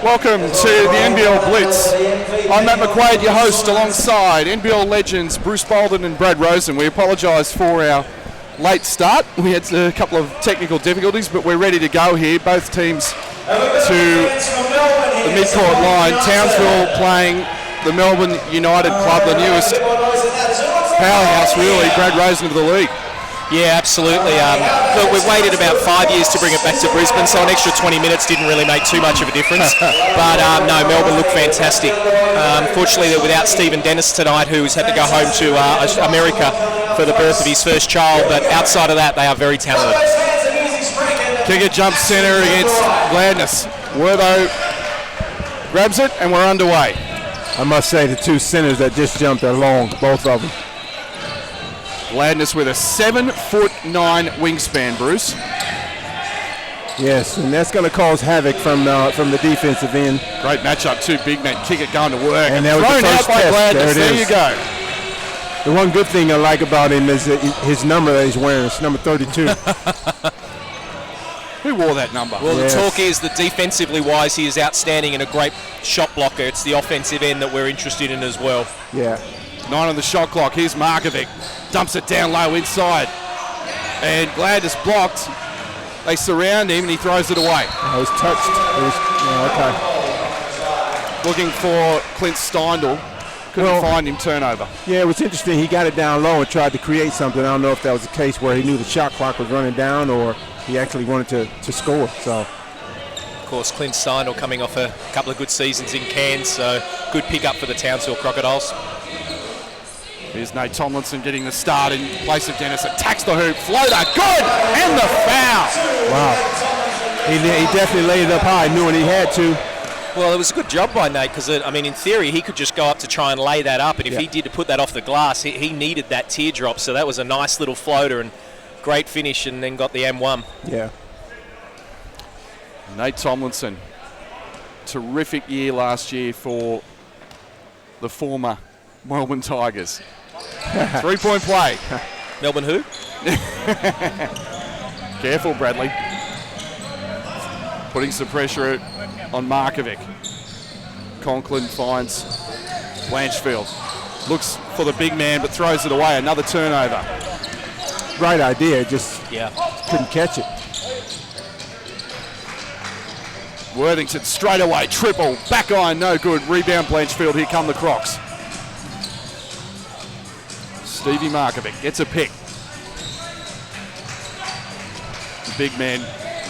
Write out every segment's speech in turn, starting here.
Welcome to the NBL Blitz. I'm Matt McQuaid, your host, alongside NBL legends Bruce Bolden and Brad Rosen. We apologise for our late start. We had a couple of technical difficulties, but we're ready to go here. Both teams to the mid-court line. Townsville playing the Melbourne United club, the newest powerhouse, really. Brad Rosen of the league. Yeah, absolutely. Look, we've waited about 5 years to bring it back to Brisbane, so an extra 20 minutes didn't really make too much of a difference. But no, Melbourne looked fantastic. Fortunately, they're without Stephen Dennis tonight, who's had to go home to America for the birth of his first child. But outside of that, they are very talented. Kicker jumps centre against Gladness. Wertho grabs it, and we're underway. I must say the two centers that just jumped are long, both of them. Gladness with a 7'9" wingspan, Bruce. Yes, and that's going to cause havoc from the defensive end. Great matchup, two big men. Kick it going to work. And that was thrown the first out by test. Gladness. There you go. The one good thing I like about him is his number that he's wearing. It's number 32. Who wore that number? Well, The talk is that defensively wise, he is outstanding and a great shot blocker. It's the offensive end that we're interested in as well. Yeah. 9 on the shot clock. Here's Markovic. Dumps it down low inside. And Gladness blocked. They surround him and he throws it away. I was touched. Okay. Looking for Clint Steindl. Couldn't find him. Turnover. Yeah, it was interesting. He got it down low and tried to create something. I don't know if that was the case where he knew the shot clock was running down or he actually wanted to score. So, of course, Clint Steindl coming off a couple of good seasons in Cairns, so good pickup for the Townsville Crocodiles. Here's Nate Tomlinson getting the start in place of Dennis. Attacks the hoop. Floater. Good. And the foul. Wow. He definitely laid it up high. Knew when he had to. Well, it was a good job by Nate because, I mean, in theory, he could just go up to try and lay that up. And if he did to put that off the glass, he needed that teardrop. So that was a nice little floater and great finish and then got the M1. Yeah. Nate Tomlinson. Terrific year last year for the former Melbourne Tigers. 3-point play. Melbourne who? Careful, Bradley. Putting some pressure on Markovic. Conklin finds Blanchfield. Looks for the big man, but throws it away. Another turnover. Right idea, just couldn't catch it. Worthington straight away. Triple. Back iron, no good. Rebound, Blanchfield. Here come the Crocs. Stevie Markovic gets a pick. The big man,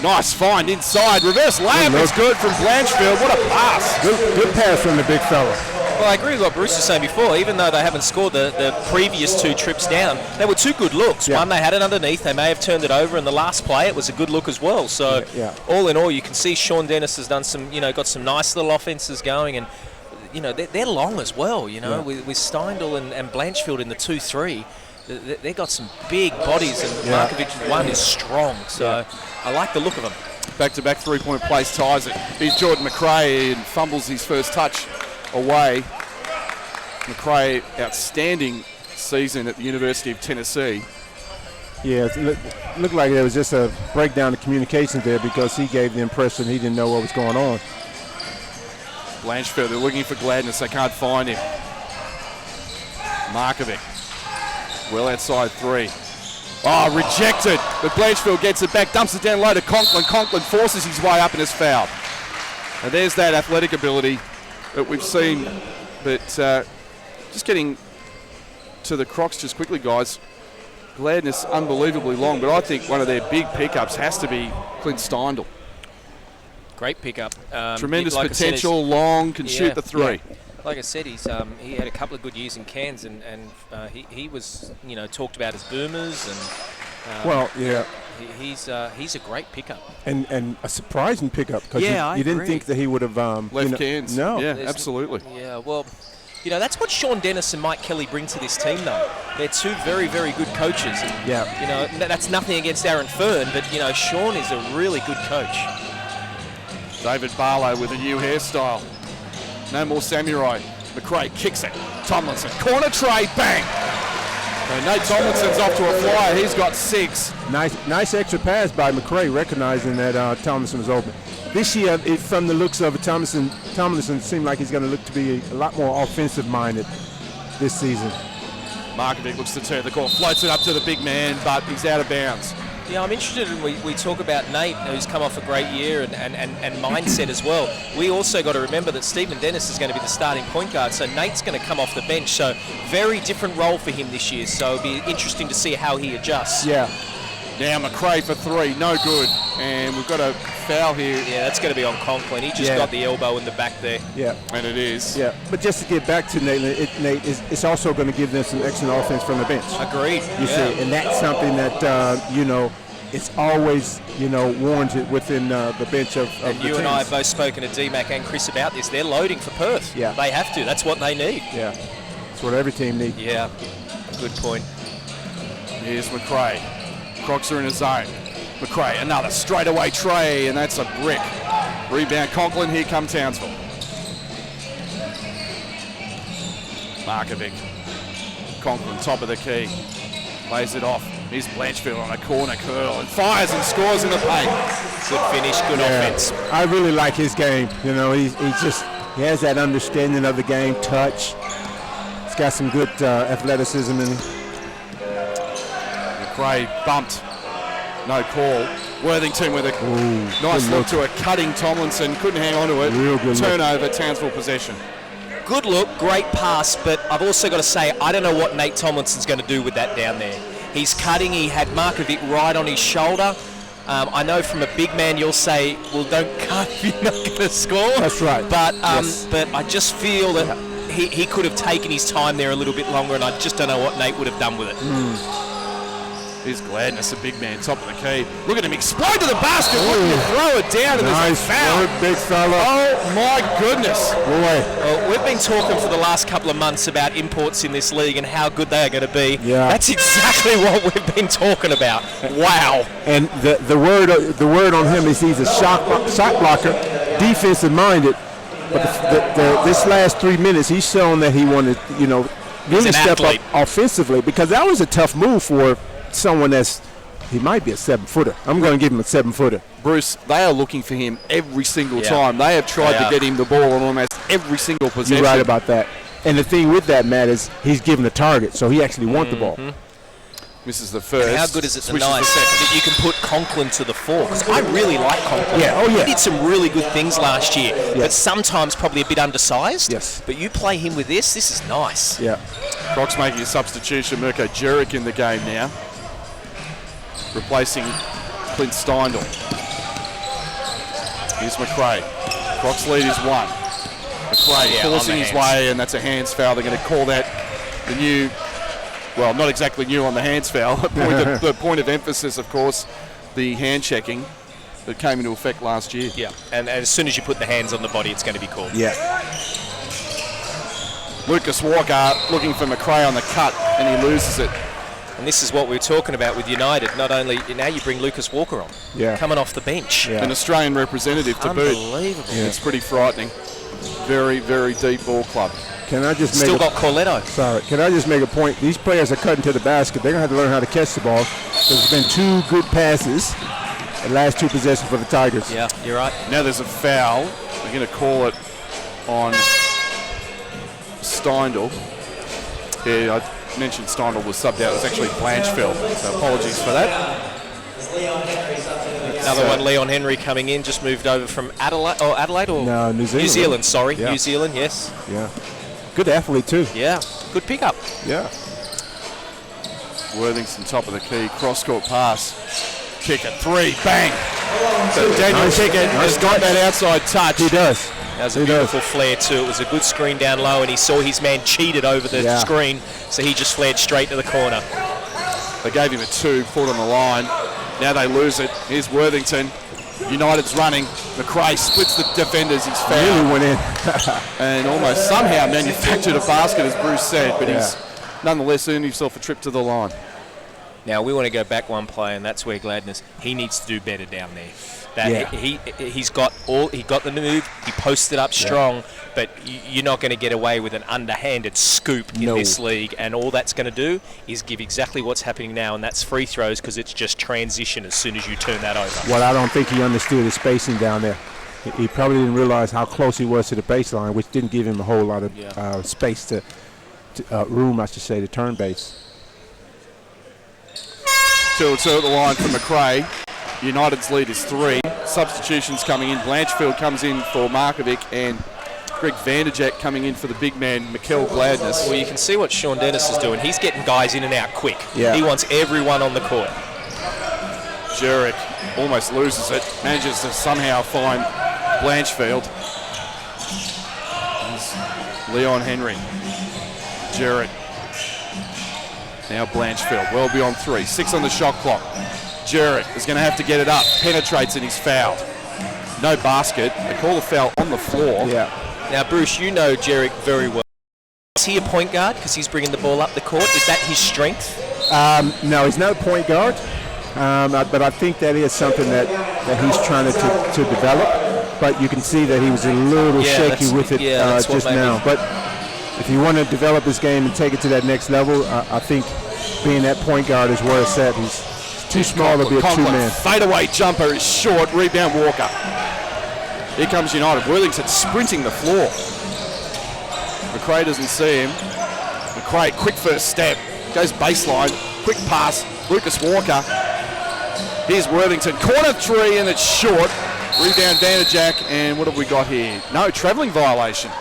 nice find inside. Reverse layup is good from Blanchfield. What a pass. Good pass from the big fella. Well, I agree with what Bruce was saying before. Even though they haven't scored the previous two trips down, they were two good looks. Yeah. One, they had it underneath. They may have turned it over. And the last play, it was a good look as well. So all in all, you can see Sean Dennis has done some, got some nice little offenses going. And they're long as well, with Steindl and Blanchfield in the 2-3. They've got some big bodies, and Markovic one is strong. So I like the look of them. Back-to-back 3-point plays ties it. Here's Jordan McRae and fumbles his first touch away. McRae, outstanding season at the University of Tennessee. Yeah, it looked like there was just a breakdown of communications there because he gave the impression he didn't know what was going on. Blanchfield, they're looking for Gladness. They can't find him. Markovic, well outside three. Oh, rejected. But Blanchfield gets it back, dumps it down low to Conklin. Conklin forces his way up and is fouled. And there's that athletic ability that we've seen. But just getting to the Crocs just quickly, guys. Gladness unbelievably long, but I think one of their big pickups has to be Clint Steindl. Great pickup. Tremendous potential, long, can shoot the three. Yeah. Like I said, he had a couple of good years in Cairns, and he was talked about as boomers, and he's a great pickup and a surprising pickup because you didn't think that he would have left Cairns. No, absolutely. Yeah, well, that's what Sean Dennis and Mike Kelly bring to this team, though. They're two very, very good coaches. And, that's nothing against Aaron Fern, but Sean is a really good coach. David Barlow with a new hairstyle. No more samurai. McRae kicks it. Tomlinson. Corner tray. Bang. And Nate Tomlinson's off to a flyer. He's got 6. Nice extra pass by McRae, recognizing that Tomlinson was open. this year, from the looks of it, Tomlinson seemed like he's going to look to be a lot more offensive-minded this season. Markovic looks to turn the court, floats it up to the big man, but he's out of bounds. Yeah, I'm interested in, we talk about Nate, who's come off a great year, and mindset as well. We also got to remember that Stephen Dennis is going to be the starting point guard, so Nate's going to come off the bench. So very different role for him this year, so it'll be interesting to see how he adjusts. Yeah. Now McRae for three, no good. And we've got a foul here. Yeah, that's going to be on Conklin. He just got the elbow in the back there. Yeah. And it is. Yeah, but just to get back to Nate, it's also going to give them some excellent offense from the bench. Agreed. You see, and that's something that, it's always, warranted within the bench of and the you teams. and I have both spoken to DMAC and Chris about this. They're loading for Perth. Yeah. They have to. That's what they need. Yeah. That's what every team needs. Yeah. Good point. Here's McRae. Crocs are in a zone. McRae, another straightaway tray, and that's a brick. Rebound Conklin, here come Townsville. Markovic. Conklin, top of the key. Plays it off. Here's Blanchfield on a corner curl and fires and scores in the paint. Good finish, good offense. I really like his game. He has that understanding of the game, touch. He's got some good athleticism in him. McRae bumped. No call. Worthington with a nice look to a cutting Tomlinson. Couldn't hang on to it. Real good Turnover, Townsville possession. Good look, great pass, but I've also got to say, I don't know what Nate Tomlinson's going to do with that down there. He's cutting, he had Markovic right on his shoulder. I know from a big man you'll say, well, don't cut if you're not going to score. That's right. But but I just feel that he could have taken his time there a little bit longer, and I just don't know what Nate would have done with it. Here's Gladness, a big man, top of the key. Look at him explode to the basket. Looking to throw it down, and there's a foul. Big fella. Oh, my goodness. Boy. Well, we've been talking for the last couple of months about imports in this league and how good they are going to be. Yeah. That's exactly what we've been talking about. Wow. And the word on him is he's a shot blocker, defensive minded. But this last 3 minutes, he's shown that he wanted, really step up offensively, because that was a tough move for someone he might be a 7-footer. I'm going to give him a 7-footer. Bruce, they are looking for him every single time. They have tried to get him the ball on almost every single possession. You're right about that. And the thing with that, Matt, is he's given a target, so he actually wants the ball. Misses the first. And how good is it tonight that you can put Conklin to the 4? Because I really like Conklin. Yeah. Oh, yeah. He did some really good things last year, but sometimes probably a bit undersized. Yes. But you play him with this is nice. Yeah. Crocs making a substitution. Mirko Juric in the game now, replacing Clint Steindl. Here's McRae. Crocs lead is 1. McRae forcing his way, and that's a hands foul. They're going to call that the new, well, not exactly new on the hands foul. The point of emphasis, of course, the hand checking that came into effect last year. Yeah, and as soon as you put the hands on the body, it's going to be called. Yeah. Lucas Walker looking for McRae on the cut, and he loses it. And this is what we were talking about with United. Not only, now you bring Lucas Walker on, coming off the bench. Yeah. An Australian representative to boot. Unbelievable. Yeah. It's pretty frightening. Very, very deep ball club. Can I just Still got Corletto. Sorry. Can I just make a point? These players are cutting to the basket. They're going to have to learn how to catch the ball. There's been 2 good passes the last 2 possessions for the Tigers. Yeah, you're right. Now there's a foul. They're going to call it on Steindl. Yeah, I mentioned Steindl was subbed out. It was actually Blanchfield, so apologies for that. Another one, Leon Henry coming in, just moved over from Adelaide or No, New Zealand. New Zealand, sorry. Yeah. New Zealand, yes. Yeah. Good athlete, too. Yeah, good pickup. Yeah. Worthington, top of the key, cross-court pass. Kick it, 3, bang. So Daniel Pickett has got that outside touch. He does. That was a beautiful flare too. It was a good screen down low, and he saw his man cheated over the screen, so he just flared straight to the corner. They gave him a 2, foot on the line. Now they lose it. Here's Worthington. United's running. McRae splits the defenders. He's fouled. Really went in. And almost somehow manufactured a basket, as Bruce said, but he's nonetheless earned himself a trip to the line. Now we want to go back one play, and that's where Gladness, he needs to do better down there. He's got the move. He posted up strong, but you're not going to get away with an underhanded scoop in this league. And all that's going to do is give exactly what's happening now, and that's free throws, because it's just transition as soon as you turn that over. Well, I don't think he understood the spacing down there. He probably didn't realize how close he was to the baseline, which didn't give him a whole lot of space room, I should say, to turn base. 2-2 at the line for McRae. United's lead is 3. Substitutions coming in. Blanchfield comes in for Markovic, and Greg Vanderjack coming in for the big man, Mikkel Gladness. Well, you can see what Sean Dennis is doing. He's getting guys in and out quick. Yeah. He wants everyone on the court. Jurek almost loses it. Manages to somehow find Blanchfield. There's Leon Henry. Jurek. Now Blanchfield, well beyond 3. 6 on the shot clock. Jurek is going to have to get it up. Penetrates and he's fouled. No basket. They call the foul on the floor. Yeah. Now, Bruce, you know Jurek very well. Is he a point guard because he's bringing the ball up the court? Is that his strength? No, he's not a point guard. But I think that is something that he's trying to develop. But you can see that he was a little shaky with it just now. But if you want to develop his game and take it to that next level, I think being that point guard is where it's at. He's too small to be a two-man. Fadeaway jumper is short. Rebound Walker. Here comes United. Worthington sprinting the floor. McRae doesn't see him. McRae, quick first step. Goes baseline. Quick pass. Lucas Walker. Here's Worthington. Corner 3 and it's short. Rebound Vanderjack. And what have we got here? No, travelling violation.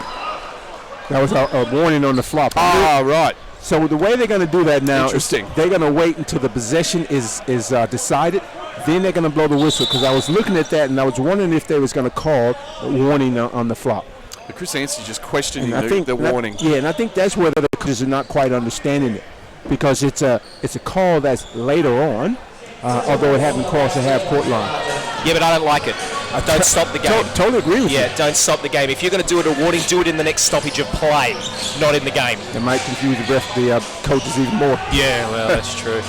That was a warning on the flop. Ah, right. So the way they're going to do that now is Interesting. they're going to wait until the possession is decided. Then they're going to blow the whistle, because I was looking at that and I was wondering if they was going to call a warning on the flop. But Chris Anstey just questioning the warning. And I think that's where the coaches are not quite understanding it, because it's a call that's later on, although it happened across the half-court line. Yeah, but I don't like it. Don't stop the game. Totally agree with you. Yeah, don't stop the game. If you're going to do it a warning, do it in the next stoppage of play, not in the game. It might confuse the coaches even more. Yeah, well, that's true.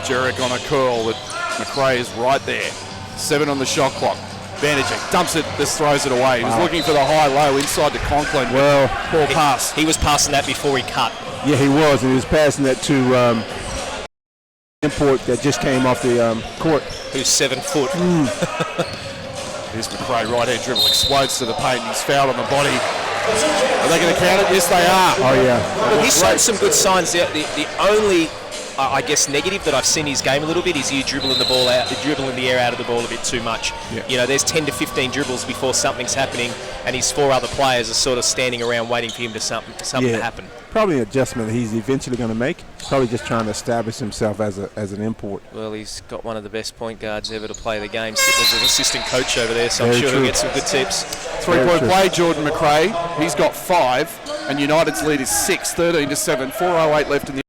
Jurek on a curl, but McRae is right there. 7 on the shot clock. Vanderjack dumps it, just throws it away. He was looking for the high-low inside to Conklin. Well, poor pass. He was passing that before he cut. Yeah, he was, and he was passing that to import that just came off the court. Who's 7 foot. Here's McRae, right-hand dribble, explodes to the paint. He's fouled on the body. Are they going to count it? Yes, they are. Oh, yeah. Well, he's shown some good signs. The only, I guess, negative that I've seen his game a little bit is he dribbling the ball out, dribbling the air out of the ball a bit too much. Yeah. You know, there's 10 to 15 dribbles before something's happening, and his 4 other players are sort of standing around waiting for him to something to happen. Probably an adjustment he's eventually going to make. Probably just trying to establish himself as an import. Well, he's got one of the best point guards ever to play the game, sitting as an assistant coach over there, so Very I'm sure true. he'll get some good tips. 3-point play, Jordan McRae. He's got 5, and United's lead is 6, 13-7. 4:08 left in the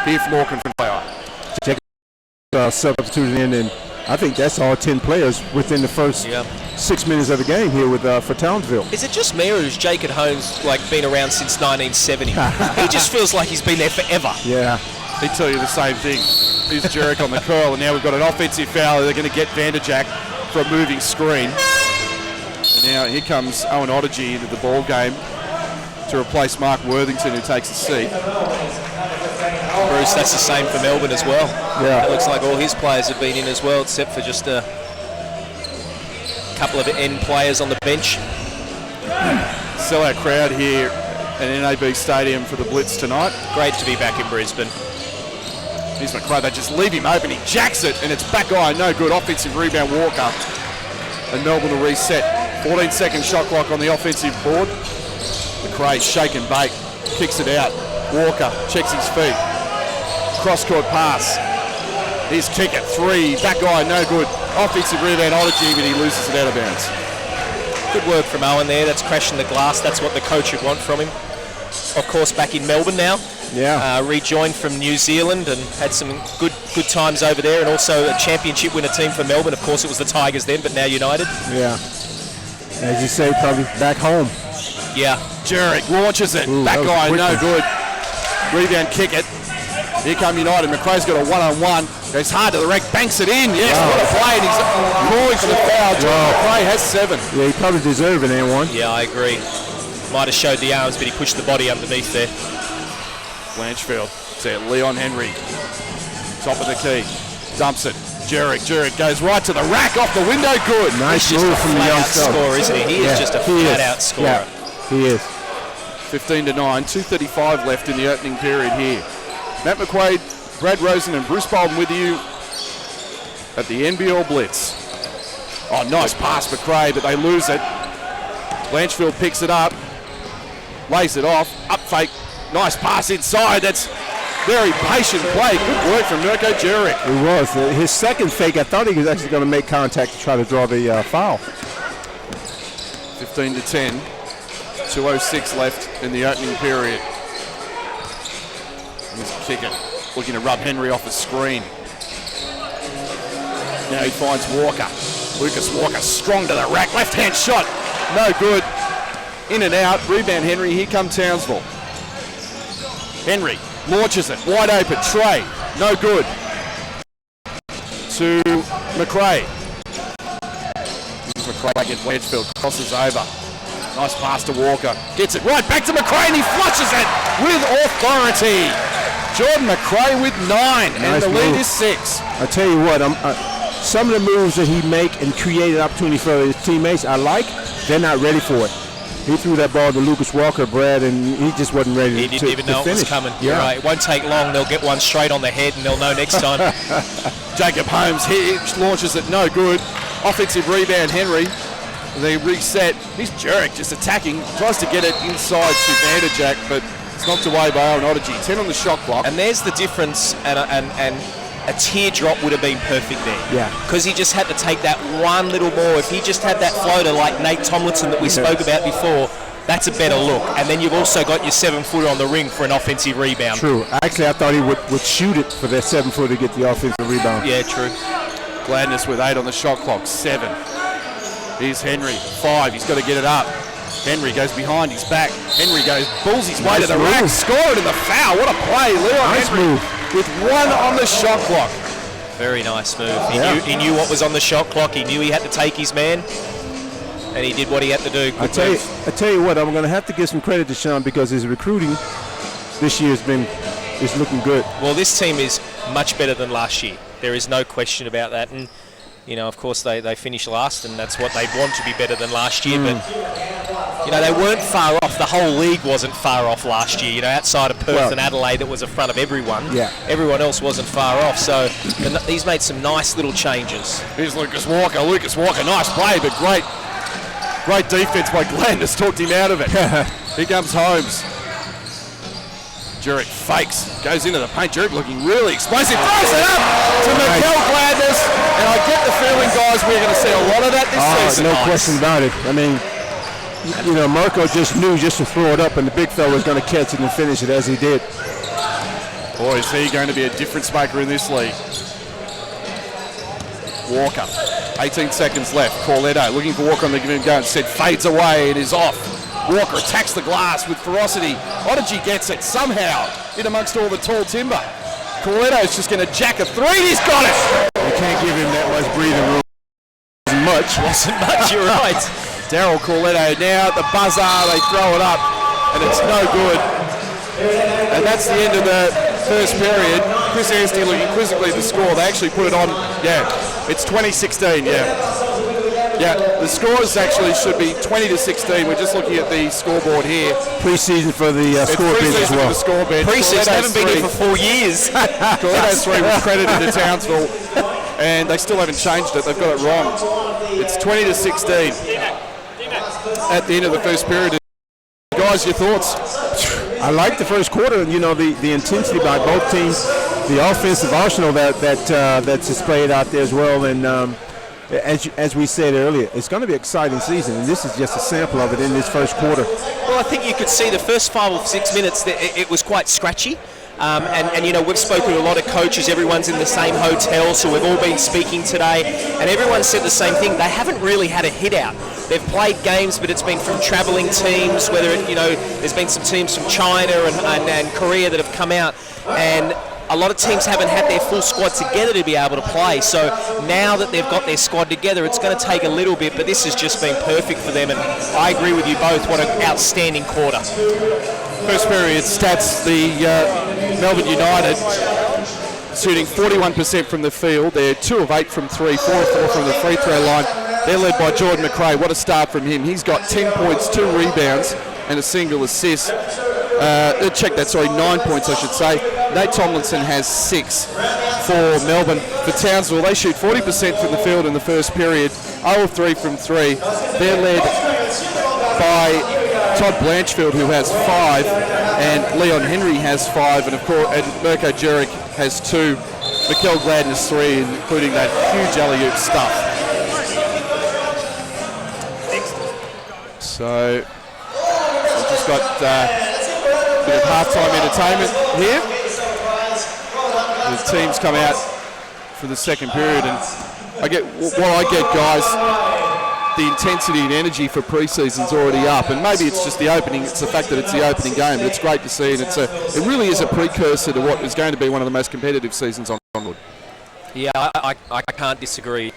Beer from Auckland from player. Substituted in, and I think that's all 10 players within the first 6 minutes of the game here with for Townsville. Is it just me, or has Jacob Holmes been around since 1970? He just feels like he's been there forever. Yeah. He'd tell you the same thing. Here's Jurek on the curl, and now we've got an offensive foul. They're going to get Vanderjack for a moving screen. And now here comes Owen Ottergy into the ball game to replace Mark Worthington, who takes a seat. Bruce, that's the same for Melbourne as well. Yeah. It looks like all his players have been in as well, except for just a couple of end players on the bench. Sellout crowd here at NAB Stadium for the Blitz tonight. Great to be back in Brisbane. Here's McRae, they just leave him open, he jacks it, and it's back iron, no good. Offensive rebound, Walker. And Melbourne will reset. 14-second shot clock on the offensive board. McRae, shake and bake, kicks it out. Walker checks his feet. Cross-court pass. Here's kick at 3, back iron, no good. Offensive rebound, Ottergy, but he loses it out of bounds. Good work from Owen there. That's crashing the glass. That's what the coach would want from him. Of course, back in Melbourne now. Yeah. Rejoined from New Zealand and had some good times over there, and also a championship winner team for Melbourne. Of course, it was the Tigers then, but now United. Yeah. As you say, probably back home. Yeah. Jurek launches it. Ooh, back that was iron, no quick. good. Rebound, kick it. Here come United. McRae's got a one-on-one. Goes hard to the rack, banks it in. Yes, what a play. And he's calling for the foul. Jordan McRae has 7. Yeah, he probably deserved it, and 1. Yeah, I agree. Might have showed the arms, but he pushed the body underneath there. Blanchfield to Leon Henry. Top of the key. Dumps it. Jurek goes right to the rack, off the window, good. Nice He's just move a from the young flat-out scorer, isn't he? He is just a flat-out scorer. Yeah, he is. 15-9, 2:35 left in the opening period here. Matt McQuaid, Brad Rosen and Bruce Bolden with you at the NBL Blitz. Oh, nice pass McRae, but they lose it. Blanchfield picks it up, lays it off, up fake, nice pass inside. That's very patient play. Good work from Mirko Jurek. It was. His second fake, I thought he was actually going to make contact to try to draw the foul. 15-10, 2:06 left in the opening period. He's a kicker, looking to rub Henry off the screen. Now he finds Walker. Lucas Walker strong to the rack, left-hand shot, no good. In and out, rebound Henry, here come Townsville. Henry launches it, wide open, Trey, no good. To McRae. McRae against Blanchfield, crosses over. Nice pass to Walker, gets it right back to McRae and he flushes it with authority. Jordan McRae with 9 and the lead is 6. I tell you what, some of the moves that he make and created opportunity for his teammates, I like. They're not ready for it. He threw that ball to Lucas Walker, Brad, and he just wasn't ready to finish. He didn't even know it was coming. You're right. It won't take long. They'll get one straight on the head, and they'll know next time. Jacob Holmes here launches it, no good. Offensive rebound, Henry. They reset. He's Jurek just attacking, tries to get it inside to Vanderjack, but it's knocked away by Aaron Odygy. 10 on the shot clock. And there's the difference, and a teardrop would have been perfect there. Yeah. Because he just had to take that one little more. If he just had that floater like Nate Tomlinson that we spoke about before, that's a better look. And then you've also got your 7-footer on the ring for an offensive rebound. True. Actually, I thought he would shoot it for that 7-footer to get the offensive rebound. Yeah, true. Gladness with 8 on the shot clock. 7. Here's Henry. 5. He's got to get it up. Henry goes behind his back. Henry goes, pulls his way to the rack, scored in the foul. What a play. Leon Henry with 1 on the shot clock. Very nice move. He knew what was on the shot clock. He knew he had to take his man, and he did what he had to do. I tell you what, I'm going to have to give some credit to Sean because his recruiting this year is looking good. Well, this team is much better than last year. There is no question about that. And of course, they finished last, and that's what they want to be better than last year. But they weren't far off. The whole league wasn't far off last year. Outside of Perth and Adelaide, that was in front of everyone. Yeah. Everyone else wasn't far off. So he's made some nice little changes. Here's Lucas Walker. Lucas Walker, nice play, but great defense by Glandis. Talked him out of it. Here comes Holmes. Jurek fakes, goes into the paint. Jurek looking really explosive. Throws it up to Mikel Gladness. And I get the feeling, guys, we're going to see a lot of that this season. No question about it. I mean, Mirko just knew just to throw it up, and the big fella was going to catch it and finish it as he did. Boy, is he going to be a difference maker in this league. Walker, 18 seconds left. Corletto looking for Walker on the given gun. Said fades away and is off. Walker attacks the glass with ferocity. Odygy gets it somehow in amongst all the tall timber. Corletto's just going to jack a 3. He's got it. You can't give him that much breathing room. Wasn't much, you're right. Daryl Corletto now at the buzzer. They throw it up and it's no good. And that's the end of the first period. Chris Anstey looking quizzically at the score. They actually put it on. Yeah, it's 2016. Yeah, the scores actually should be 20-16. We're just looking at the scoreboard here. Preseason for the score bench as well. Preseason, haven't been here for 4 years. Corletto's 3 was credited to Townsville, and they still haven't changed it. They've got it wrong. It's 20-16 at the end of the first period. Guys, your thoughts? I like the first quarter. The intensity by both teams, the offensive arsenal that's displayed out there as well, and. As we said earlier, it's going to be an exciting season, and this is just a sample of it in this first quarter. Well, I think you could see the first 5 or 6 minutes that it was quite scratchy. And we've spoken to a lot of coaches. Everyone's in the same hotel, so we've all been speaking today, and everyone said the same thing. They haven't really had a hit out. They've played games, but it's been from travelling teams. Whether there's been some teams from China and Korea that have come out, and a lot of teams haven't had their full squad together to be able to play. So now that they've got their squad together, it's going to take a little bit, but this has just been perfect for them. And I agree with you both. What an outstanding quarter. First period stats, the Melbourne United shooting 41% from the field. They're 2 of 8 from 3, 4 of 4 from the free throw line. They're led by Jordan McRae. What a start from him. He's got 10 points, 2 rebounds, and a single assist. 9 points, I should say. Nate Tomlinson has 6 for Melbourne. For Townsville, they shoot 40% from the field in the first period, 0 of 3 from 3. They're led by Todd Blanchfield, who has 5, and Leon Henry has 5, and of course, and Mirko Juric has 2. Mikkel Gladden has 3, including that huge alley-oop stuff. So we've just got a bit of halftime entertainment here. The teams come out for the second period, and guys, the intensity and energy for pre-season's already up, and maybe it's just the opening. It's the fact that it's the opening game, but it's great to see, and it really is a precursor to what is going to be one of the most competitive seasons onward. Yeah, I can't disagree.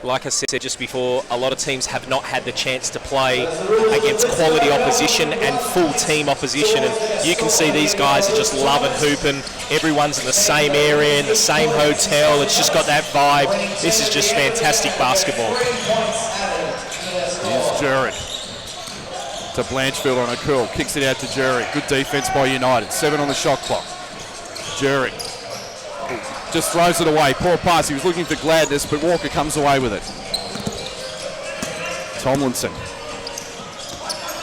Like I said just before, a lot of teams have not had the chance to play against quality opposition and full team opposition, and you can see these guys are just loving hooping. Everyone's in the same area, in the same hotel. It's just got that vibe. This is just fantastic basketball. Here's Juric to Blanchfield on a curl. Kicks it out to Juric. Good defense by United. 7 on the shot clock. Juric just throws it away. Poor pass. He was looking for Gladness, but Walker comes away with it. Tomlinson.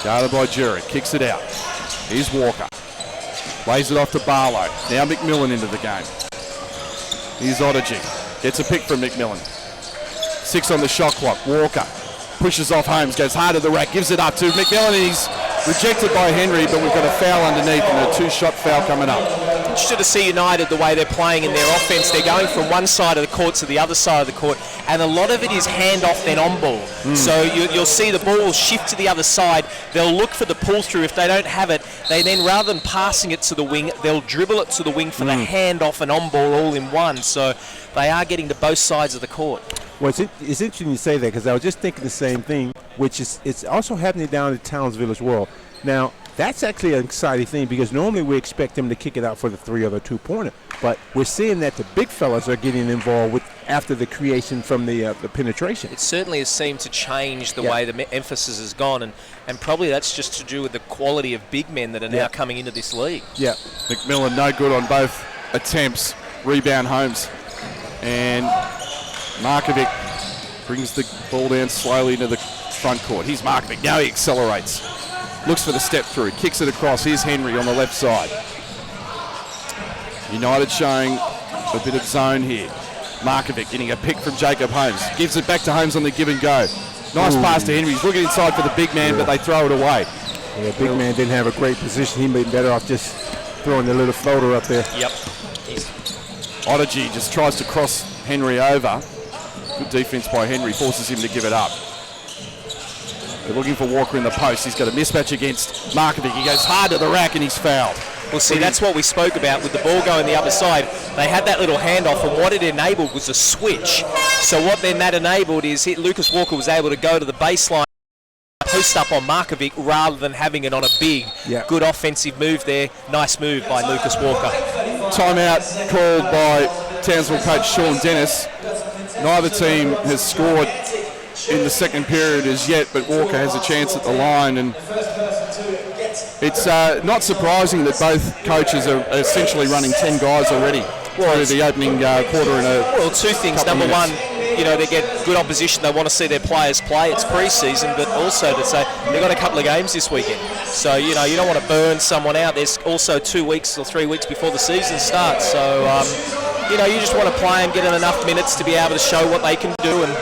Guarded by Juric. Kicks it out. Here's Walker. Lays it off to Barlow. Now McMillan into the game. Here's Odagy. Gets a pick from McMillan. 6 on the shot clock. Walker pushes off Holmes. Goes hard at the rack. Gives it up to McMillan. He's rejected by Henry, but we've got a foul underneath and a 2-shot foul coming up. Interested to see United, the way they're playing in their offense. They're going from one side of the court to the other side of the court, and a lot of it is hand-off then on-ball. So you'll see the ball will shift to the other side. They'll look for the pull-through. If they don't have it, they then, rather than passing it to the wing, they'll dribble it to the wing for the hand-off and on-ball all in one. So they are getting to both sides of the court. Well, it's interesting you say that, because I was just thinking the same thing, which is it's also happening down in Townsville as well. Now, that's actually an exciting thing, because normally we expect them to kick it out for the 3 or the 2-pointer. But we're seeing that the big fellas are getting involved with after the creation from the penetration. It certainly has seemed to change the way the emphasis has gone, and probably that's just to do with the quality of big men that are now coming into this league. Yeah. McMillan no good on both attempts. Rebound Holmes. And Markovic brings the ball down slowly into the front court. Here's Markovic. Now he accelerates. Looks for the step through. Kicks it across. Here's Henry on the left side. United showing a bit of zone here. Markovic getting a pick from Jacob Holmes. Gives it back to Holmes on the give and go. Nice pass to Henry. He's looking inside for the big man, but they throw it away. Yeah, big man didn't have a great position. He made better off just throwing the little floater up there. Yep. Odagy just tries to cross Henry over. Good defense by Henry. Forces him to give it up. They're looking for Walker in the post. He's got a mismatch against Markovic. He goes hard to the rack and he's fouled. Well, see, that's what we spoke about with the ball going the other side. They had that little handoff, and what it enabled was a switch. So what then that enabled is Lucas Walker was able to go to the baseline, post up on Markovic rather than having it on a big, good offensive move there. Nice move by Lucas Walker. Timeout called by Townsville coach Sean Dennis. Neither team has scored in the second period as yet, but Walker has a chance at the line, and it's not surprising that both coaches are essentially running 10 guys already through the opening quarter. Well, 2 things. Number one, they get good opposition. They want to see their players play. It's pre-season, but also to say they've got a couple of games this weekend. So, you don't want to burn someone out. There's also 2 weeks or 3 weeks before the season starts. So, you just want to play and get in enough minutes to be able to show what they can do and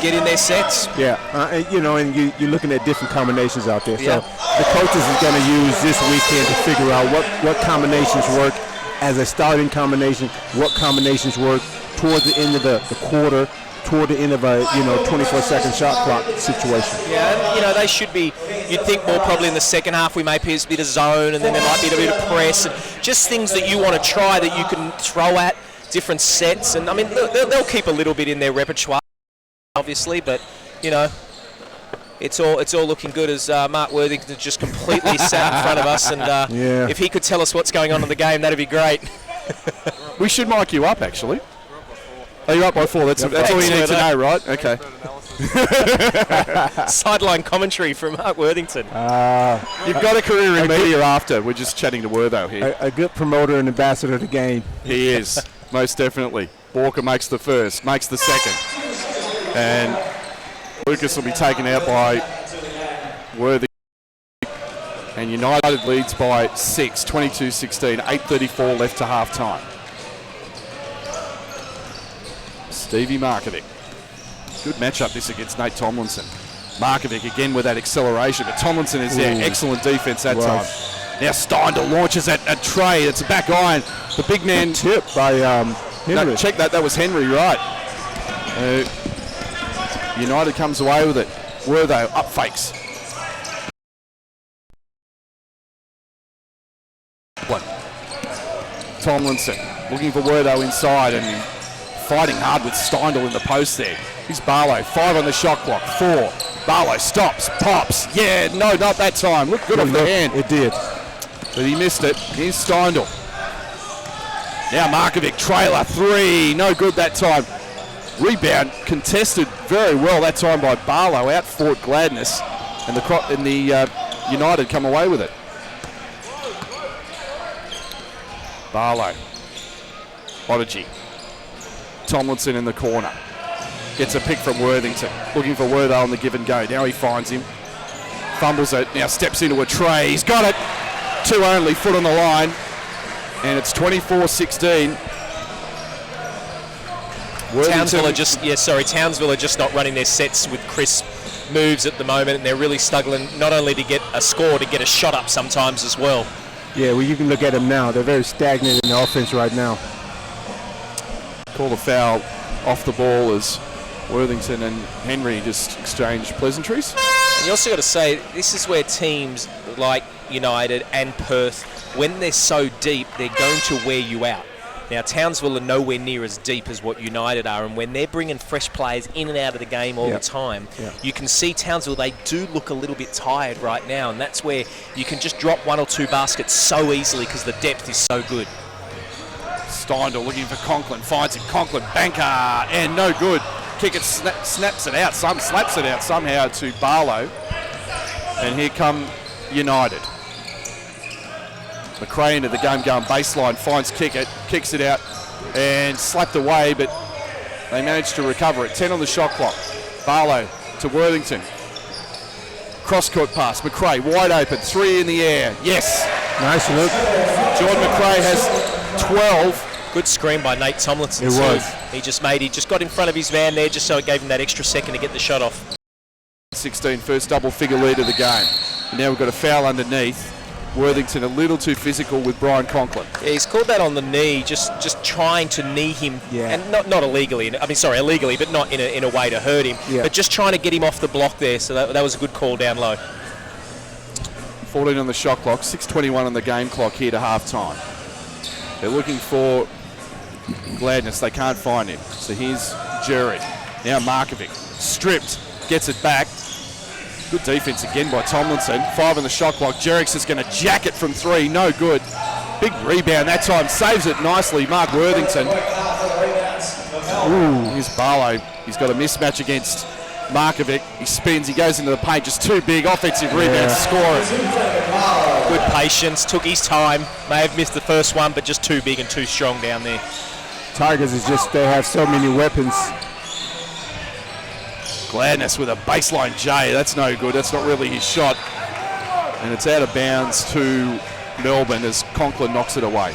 get in their sets. Yeah, and you're looking at different combinations out there. So the coaches is going to use this weekend to figure out what combinations work as a starting combination, what combinations work toward the end of the quarter, toward the end of a 24-second shot clock situation. Yeah, and they should be. You'd think more probably in the second half we may piece a bit of zone, and then there might be a bit of press, and just things that you want to try that you can throw at different sets. And I mean, they'll keep a little bit in their repertoire, obviously, but it's all looking good as Mark Worthington just completely sat in front of us, and if he could tell us what's going on in the game, that'd be great. We should mic you up, actually. Oh, you're up by 4. That's all you need to know, right? Okay. Sideline commentary from Mark Worthington. You've got a career in media after. We're just chatting to Wortho here. A good promoter and ambassador of the game. He is, most definitely. Walker makes the first, makes the second. And Lucas will be taken out by Worthington. And United leads by 6, 22-16, 8:34 left to half-time. Stevie Markovic. Good matchup this against Nate Tomlinson. Markovic again with that acceleration, but Tomlinson is there. Excellent defense that time. Now Steindl launches at Trey. It's a back iron. The big man tip by Henry. No, check that. That was Henry, right? United comes away with it. Wortho up fakes. Tomlinson looking for Wortho inside and fighting hard with Steindl in the post there. Here's Barlow, 5 on the shot clock, 4. Barlow stops, pops. Yeah, no, not that time. Looked good off the hand. It did. But he missed it. Here's Steindl. Now Markovic, trailer, 3. No good that time. Rebound contested very well that time by Barlow. Out fought Gladness. And the United come away with it. Barlow. Odygy. Tomlinson in the corner. Gets a pick from Worthington. Looking for Wortho on the give and go. Now he finds him. Fumbles it. Now steps into a tray. He's got it. 2 only. Foot on the line. And it's 24-16. Townsville are just not running their sets with crisp moves at the moment, and they're really struggling not only to get a score, to get a shot up sometimes as well. Yeah, well, you can look at them now. They're very stagnant in the offense right now. Call the foul off the ball as Worthington and Henry just exchange pleasantries. And you also got to say, this is where teams like United and Perth, when they're so deep, they're going to wear you out. Now, Townsville are nowhere near as deep as what United are, and when they're bringing fresh players in and out of the game all the time, you can see Townsville, they do look a little bit tired right now, and that's where you can just drop 1 or 2 baskets so easily because the depth is so good. Steindl looking for Conklin, finds it, Conklin, banker, and no good. Kick it, slaps it out somehow to Barlow. And here come United. McRae into the game going baseline, finds Kickett, kicks it out and slapped away, but they managed to recover it. 10 on the shot clock. Barlow to Worthington. Cross-court pass, McRae wide open, 3 in the air. Yes. Nice look. Jordan McRae has 12. Good screen by Nate Tomlinson. It was. He just got in front of his man there just so it gave him that extra second to get the shot off. 16, first double-figure lead of the game. And now we've got a foul underneath. Worthington a little too physical with Brian Conklin. Yeah, he's called that on the knee, just trying to knee him, and not illegally. Illegally, but not in a way to hurt him. Yeah. But just trying to get him off the block there. So that was a good call down low. 14 on the shot clock, 6:21 on the game clock here to half-time. They're looking for Gladness. They can't find him. So here's Jerry. Now Markovic stripped, gets it back. Good defense again by Tomlinson. 5 on the shot clock. Jerix is going to jack it from 3. No good. Big rebound that time. Saves it nicely. Mark Worthington. Ooh, here's Barlow. He's got a mismatch against Markovic. He spins. He goes into the paint. Just too big. Offensive rebound. Score it. Good patience. Took his time. May have missed the first one, but just too big and too strong down there. Tigers is just, they have so many weapons. Gladness with a baseline J. That's no good. That's not really his shot. And it's out of bounds to Melbourne as Conklin knocks it away.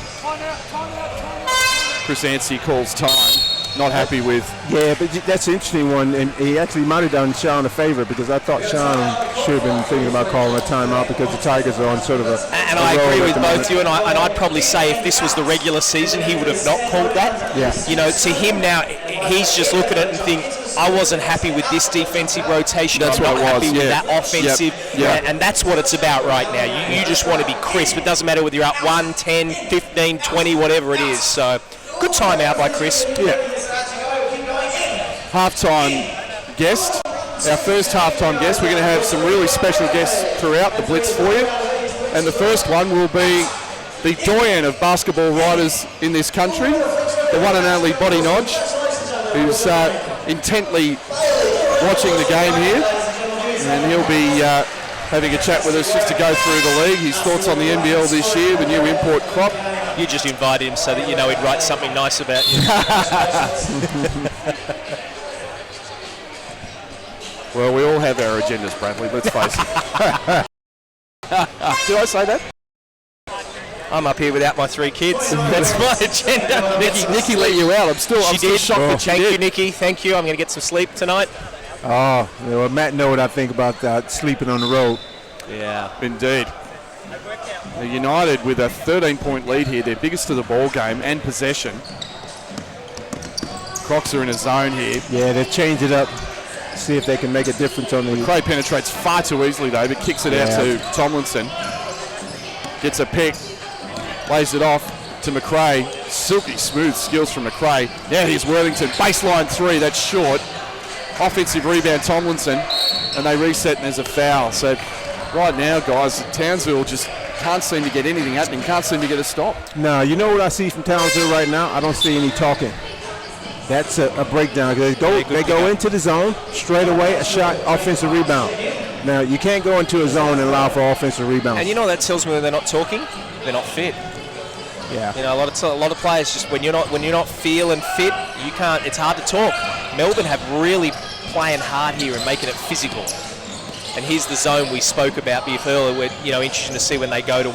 Chris Anstey calls time. Not happy with... Yeah, but that's an interesting one. And he actually might have done Sean a favor because I thought Sean should have been thinking about calling a timeout because the Tigers are on sort of a... And I agree with both you, and I'd probably say if this was the regular season, he would have not called that. Yeah. You know, to him now, he's just looking at it and think, I wasn't happy with this defensive rotation. That's I'm what not it was. happy with that offensive. Yep. And that's what it's about right now. You just want to be crisp. It doesn't matter whether you're up 1, 10, 15, 20, whatever it is. So, good timeout by Chris. Yeah. Halftime guest. Our first halftime guest. We're going to have some really special guests throughout the Blitz for you. And the first one will be the doyen of basketball writers in this country, the one and only Bonnie Nodge, who's intently watching the game here, and he'll be having a chat with us just to go through the league, his thoughts on the NBL this year, the new import crop. You just invited him so that you know he'd write something nice about you. Well, we all have our agendas, Bradley, let's face it. Did I say that? I'm up here without my 3 kids. That's my agenda. Nikki let you out. I'm still shocked that she Thank did. you, Nikki. Thank you. I'm going to get some sleep tonight. Oh, well, Matt know what I think about sleeping on the road. Yeah. Indeed. United with a 13-point lead here, their biggest of the ball game and possession. Crocs are in a zone here. Yeah, they've changed it up. See if they can make a difference on the... McRae penetrates far too easily though, but kicks it out to Tomlinson. Gets a pick, lays it off to McRae. Silky smooth skills from McRae. Now here's Worthington, baseline 3, that's short. Offensive rebound Tomlinson, and they reset and there's a foul. So right now, guys, Townsville just can't seem to get anything happening, can't seem to get a stop. No, you know what I see from Townsville right now? I don't see any talking. That's a breakdown. They go into the zone, straight away, a shot, offensive rebound. Now, you can't go into a zone and allow for offensive rebound. And you know what that tells me when they're not talking? They're not fit. Yeah. You know, a lot of players just when you're not feeling fit, you can't. It's hard to talk. Melbourne have really playing hard here and making it physical. And here's the zone we spoke about before. We're interesting to see when they go to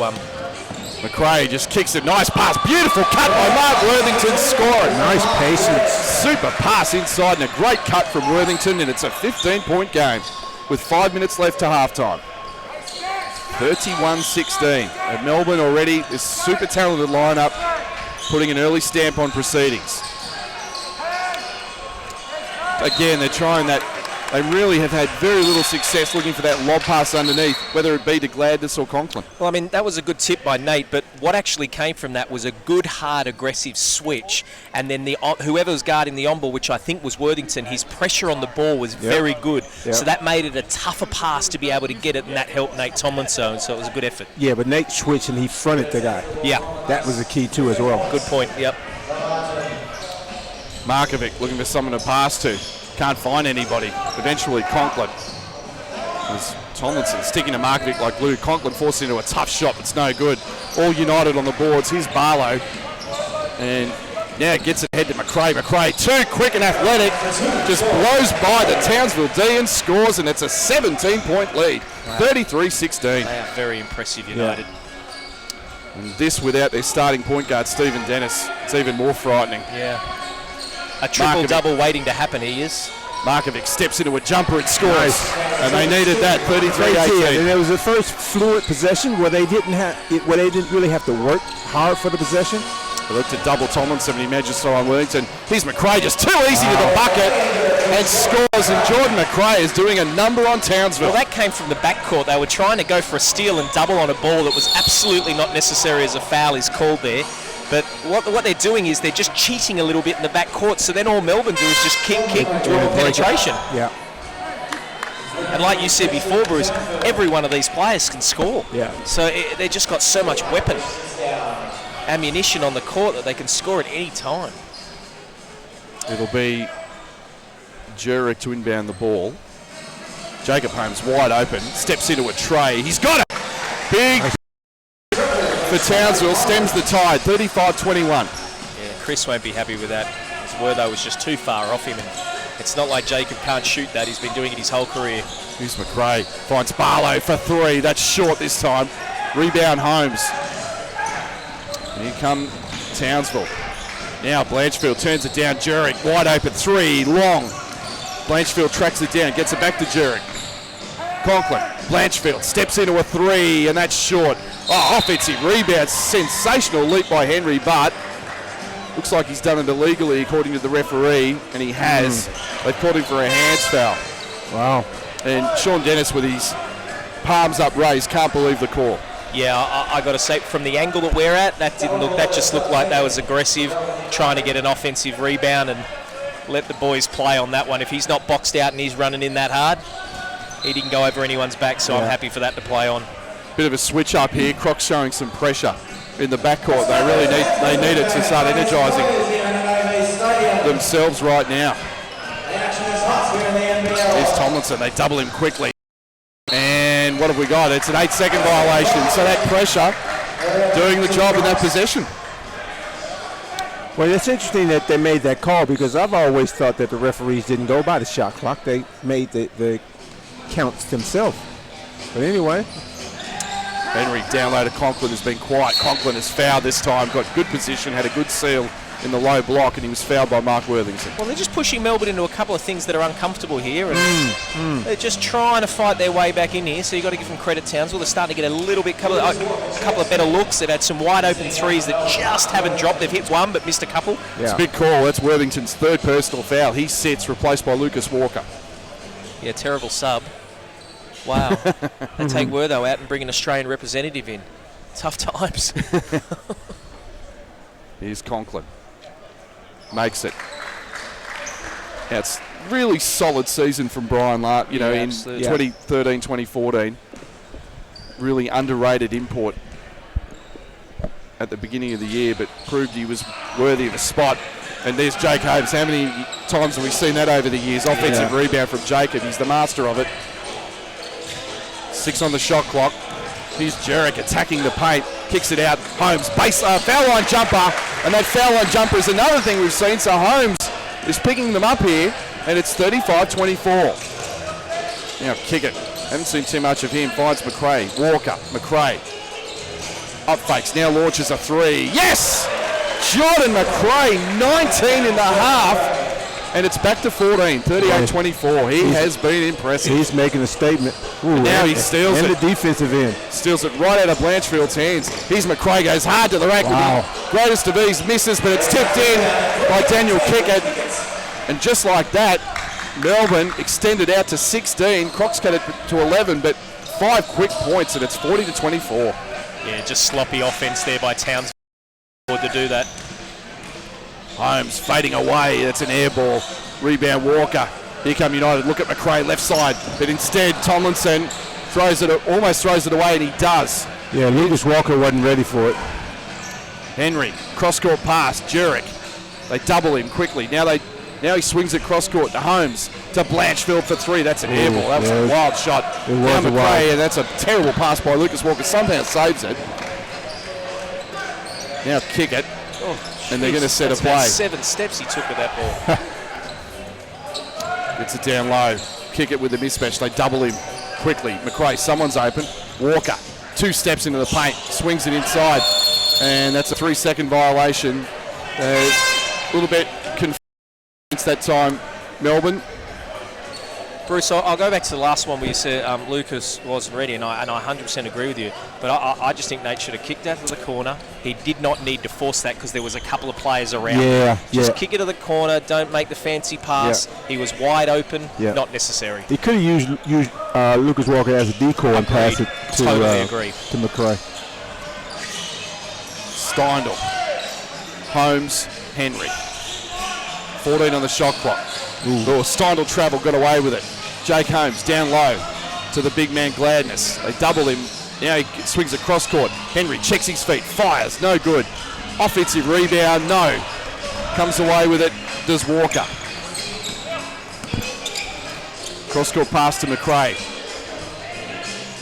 McRae just kicks it, nice pass, beautiful cut by Mark Worthington, scoring. Nice patience. Super pass inside and a great cut from Worthington, and it's a 15-point game with 5 minutes left to halftime. 31-16. At Melbourne already, this super talented lineup putting an early stamp on proceedings. Again, they're trying that. They really have had very little success looking for that lob pass underneath, whether it be to Gladness or Conklin. Well, I mean, that was a good tip by Nate, but what actually came from that was a good, hard, aggressive switch, and then whoever was guarding the on-ball, which I think was Worthington, his pressure on the ball was very good. Yep. So that made it a tougher pass to be able to get it, and that helped Nate Tomlinson, so it was a good effort. Yeah, but Nate switched and he fronted the guy. Yeah. That was the key, too, as well. Good point, yep. Markovic looking for someone to pass to. Can't find anybody. Eventually Conklin. There's Tomlinson sticking to Markovic like glue. Conklin forced into a tough shot, but it's no good. All United on the boards. Here's Barlow. And now gets it ahead to McRae. McRae, too quick and athletic. Just blows by the Townsville D and scores, and it's a 17-point lead. 33-16. They are very impressive, United. Yeah. And this without their starting point guard, Stephen Dennis. It's even more frightening. Yeah. A triple-double waiting to happen, he is. Markovic steps into a jumper and scores. Nice. And they needed that, 33-18. And there was the first fluid possession where they didn't really have to work hard for the possession. They look to double Tomlinson and he manages to on Worthington. Here's McRae, just too easy to the bucket and scores. And Jordan McRae is doing a number on Townsville. Well, that came from the backcourt. They were trying to go for a steal and double on a ball that was absolutely not necessary as a foul is called there. But what they're doing is they're just cheating a little bit in the backcourt, so then all Melbourne do is just kick, dribble, penetration. Yeah. And like you said before, Bruce, every one of these players can score. Yeah. So they just got so much weapon, ammunition on the court that they can score at any time. It'll be Jurek to inbound the ball. Jacob Holmes wide open, steps into a tray. He's got it! Big for Townsville, stems the tide, 35-21. Yeah, Chris won't be happy with that. His Wortho was just too far off him, and it's not like Jacob can't shoot that. He's been doing it his whole career. Here's McRae, finds Barlow for 3. That's short this time. Rebound Holmes. And here come Townsville. Now Blanchfield turns it down. Jurek wide open 3, long. Blanchfield tracks it down, gets it back to Jurek. Conklin, Blanchfield steps into a 3, and that's short. Oh, offensive rebound, sensational leap by Henry, but looks like he's done it illegally according to the referee, and he has. They've called him for a hands foul. Wow. And Sean Dennis with his palms up raised, can't believe the call. Yeah, I got to say, from the angle that we're at, that just looked like that was aggressive, trying to get an offensive rebound and let the boys play on that one. If he's not boxed out and he's running in that hard, he didn't go over anyone's back, so I'm happy for that to play on. Bit of a switch up here. Crocs showing some pressure. in the backcourt. They need it to start energising themselves right now. Here's Tomlinson. They double him quickly. And what have we got? It's an 8-second violation. So that pressure doing the job in that possession. Well, it's interesting that they made that call because I've always thought that the referees didn't go by the shot clock. They made the counts themselves. But anyway. Henry down low to Conklin has been quiet. Conklin has fouled this time, got good position, had a good seal in the low block, and he was fouled by Mark Worthington. Well, they're just pushing Melbourne into a couple of things that are uncomfortable here, and they're just trying to fight their way back in here, so you've got to give them credit, Townsville. They're starting to get a little bit, couple of better looks. They've had some wide open threes that just haven't dropped. They've hit one but missed a couple. Yeah. It's a big call. That's Worthington's third personal foul. He sits, replaced by Lucas Walker. Yeah, terrible sub. Wow. They take Wortho out and bring an Australian representative in. Tough times. Here's Conklin. Makes it. Yeah, it's really solid season from Brian Lart, in 2013, 2014. Really underrated import at the beginning of the year, but proved he was worthy of a spot. And there's Jake Holmes. How many times have we seen that over the years? Offensive rebound from Jacob. He's the master of it. 6 on the shot clock. Here's Jerick attacking the paint, kicks it out. Holmes, foul line jumper, and that foul line jumper is another thing we've seen. So Holmes is picking them up here, and it's 35-24. Now kick it. Haven't seen too much of him. Finds McRae. Walker. McRae. Up fakes. Now launches a three. Yes! Jordan McRae, 19 and a half. And it's back to 14, 38-24. He has been impressive. He's making a statement. Ooh, now he steals it. And the defensive end. Steals it right out of Blanchfield's hands. Here's McRae, goes hard to the rack. Wow. Greatest of ease, misses, but it's tipped in by Daniel Kickett. And just like that, Melbourne extended out to 16. Crocs cut it to 11, but 5 quick points, and it's 40-24. Yeah, just sloppy offense there by Townsville to do that. Holmes fading away. That's an air ball. Rebound Walker. Here come United. Look at McRae left side. But instead, Tomlinson almost throws it away, and he does. Yeah, Lucas Walker wasn't ready for it. Henry. Cross-court pass. Jerick. They double him quickly. Now he swings it cross-court to Holmes. To Blanchfield for 3. That's an air ball. That was a wild shot. It was now McRae, and that's a terrible pass by Lucas Walker. Somehow saves it. Now kick it. And they're going to set a play. 7 steps he took with that ball. Gets it down low. Kick it with a mismatch. They double him quickly. McRae, someone's open. Walker, 2 steps into the paint. Swings it inside. And that's a 3-second violation. A little bit confused that time, Melbourne. Bruce, I'll go back to the last one where you said Lucas wasn't ready, and I 100% agree with you. But I just think Nate should have kicked that to the corner. He did not need to force that because there was a couple of players around. Just kick it to the corner. Don't make the fancy pass. He was wide open. Not necessary. He could have used Lucas Walker as a decoy and pass it to McRae. Steindl. Holmes. Henry. 14 on the shot clock. Steindl travel, got away with it. Jake Holmes down low to the big man Gladness. They double him. Now he swings across court. Henry checks his feet, fires, no good. Offensive rebound, no. Comes away with it, does Walker. Cross court pass to McRae.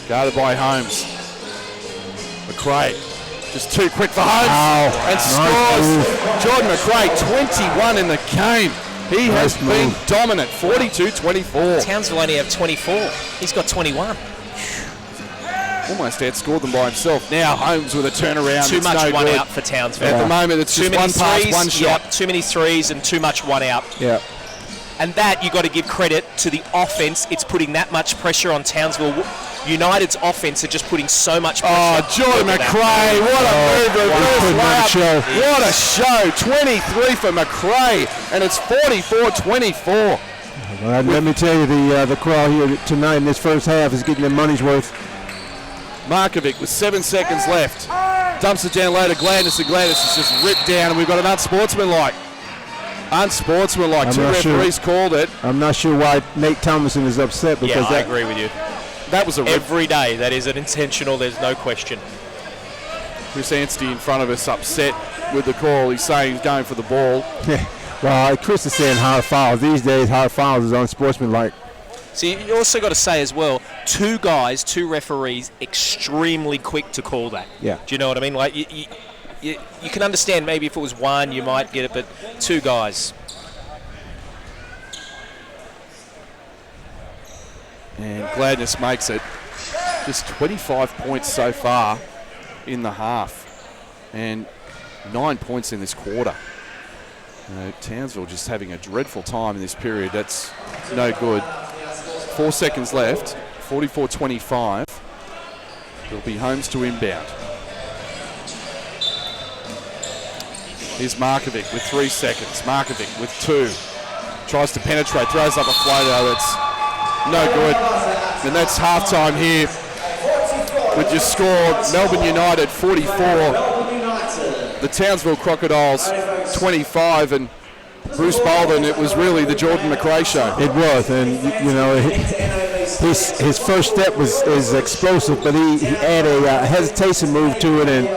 Guarded by Holmes. McRae, just too quick for Holmes. And scores. Jordan McRae, 21 in the game. He has been dominant, 42-24. Townsville only have 24. He's got 21. Almost outscored them by himself. Now Holmes with a turnaround. Too much one out for Townsville. At the moment, it's just one pass, one shot. Too many threes and too much one out. Yeah. And that, you've got to give credit to the offense. It's putting that much pressure on Townsville. United's offense are just putting so much pressure. Oh, Jordan McRae, what a move. What a show. 23 for McRae, and it's 44-24. Well, let me tell you, the crowd here tonight in this first half is getting their money's worth. Markovic with 7 seconds left. Dumps it down low to Gladness, and Gladness is just ripped down, and we've got an unsportsmanlike. Two referees called it. I'm not sure why Nate Tomlinson is upset. Because I agree with you. That was a rip. Every day, that is an intentional, there's no question. Chris Anstey in front of us upset with the call. He's saying he's going for the ball. Well, Chris is saying hard fouls. These days, hard fouls is unsportsmanlike. See, you also got to say as well, two referees, extremely quick to call that. Yeah. Do you know what I mean? Like, you can understand maybe if it was one, you might get it, but two guys. And Gladness makes it. Just 25 points so far in the half. And 9 points in this quarter. Townsville just having a dreadful time in this period. That's no good. 4 seconds left. 44-25. It'll be Holmes to inbound. Here's Markovic with 3 seconds. Markovic with 2. Tries to penetrate. Throws up a floater. That's no good. And that's halftime here. We've just scored Melbourne United 44. The Townsville Crocodiles 25, and Bruce Bolden, it was really the Jordan McRae show. It was, and you know, his first step is explosive, but he had a hesitation move to it, and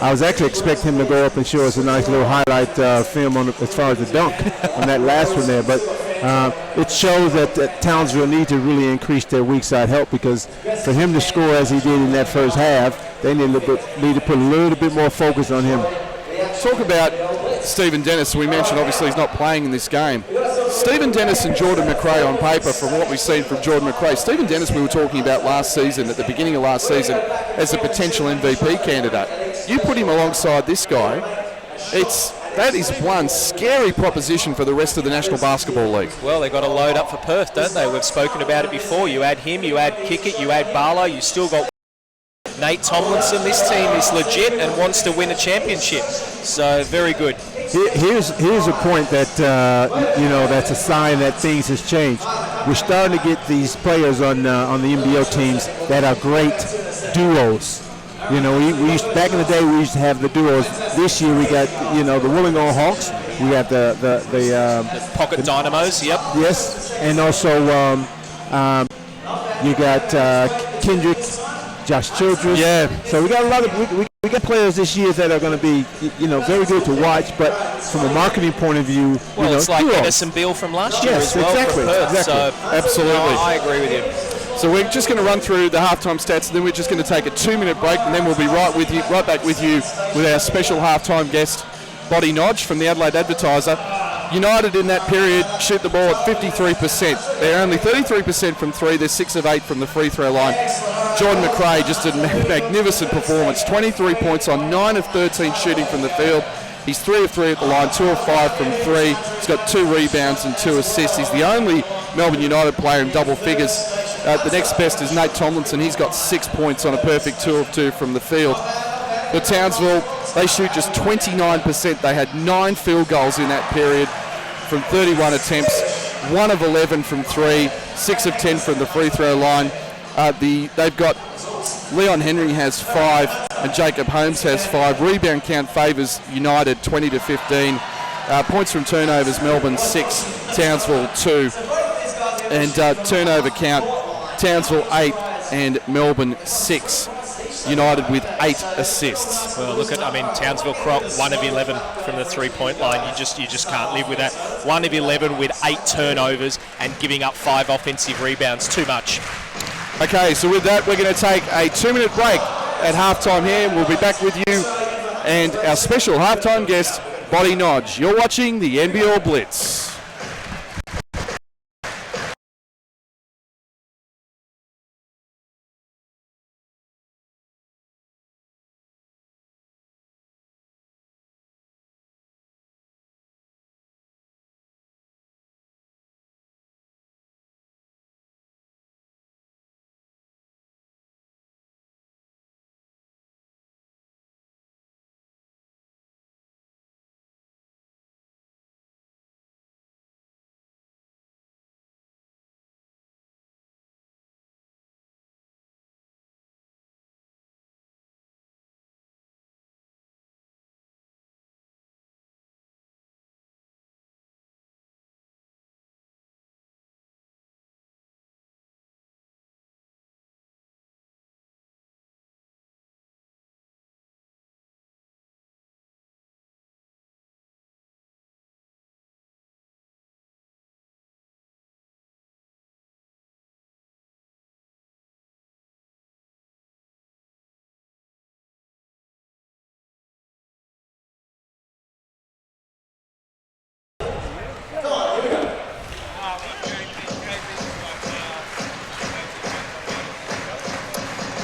I was actually expecting him to go up and show us a nice little highlight film on as far as the dunk on that last one there, but it shows that Townsville need to really increase their weak side help, because for him to score as he did in that first half, they need to put a little bit more focus on him. Talk about Stephen Dennis. We mentioned obviously he's not playing in this game. Stephen Dennis and Jordan McRae on paper, from what we've seen from Jordan McRae. Stephen Dennis we were talking about last season, at the beginning of last season, as a potential MVP candidate. You put him alongside this guy, that is one scary proposition for the rest of the National Basketball League. Well, they've got to load up for Perth, don't they? We've spoken about it before. You add him, you add Kickett, you add Barlow, you still got Nate Tomlinson. This team is legit and wants to win a championship. So, very good. Here's a point that, that's a sign that things has changed. We're starting to get these players on the NBL teams that are great duos. You know, we used, back in the day, we used to have the duos. This year, we got, the Wollongong Hawks. We got the Pocket Dynamos, yep. Yes, and also you got Kendrick, Josh Childress. Yeah. So we got a lot of we got players this year that are going to be very good to watch. But from a marketing point of view, it's like duos. Edison Beale from last year as well. Exactly, from Perth. exactly. So absolutely, I agree with you. So we're just going to run through the halftime stats, and then we're just going to take a 2-minute break, and then we'll be right back with you with our special halftime guest, Boddy Nodge from the Adelaide Advertiser. United in that period shoot the ball at 53%. They're only 33% from three. They're 6 of 8 from the free throw line. Jordan McRae, just a magnificent performance. 23 points on 9 of 13 shooting from the field. He's 3 of 3 at the line, 2 of 5 from 3. He's got 2 rebounds and 2 assists. He's the only Melbourne United player in double figures. The next best is Nate Tomlinson. He's got 6 points on a perfect 2 of 2 from the field. But Townsville, they shoot just 29%. They had 9 field goals in that period from 31 attempts, 1 of 11 from 3, 6 of 10 from the free throw line. They've got Leon Henry has 5 and Jacob Holmes has 5. Rebound count favours United 20-15. Points from turnovers, Melbourne 6, Townsville 2. And turnover count, Townsville 8 and Melbourne 6. United with 8 assists. Well, Townsville Croc 1 of 11 from the 3-point line. You just can't live with that. 1 of 11 with 8 turnovers and giving up 5 offensive rebounds. Too much. Okay, so with that, we're going to take a 2-minute break at halftime here. We'll be back with you and our special halftime guest, Boddy Nodge. You're watching the NBL Blitz.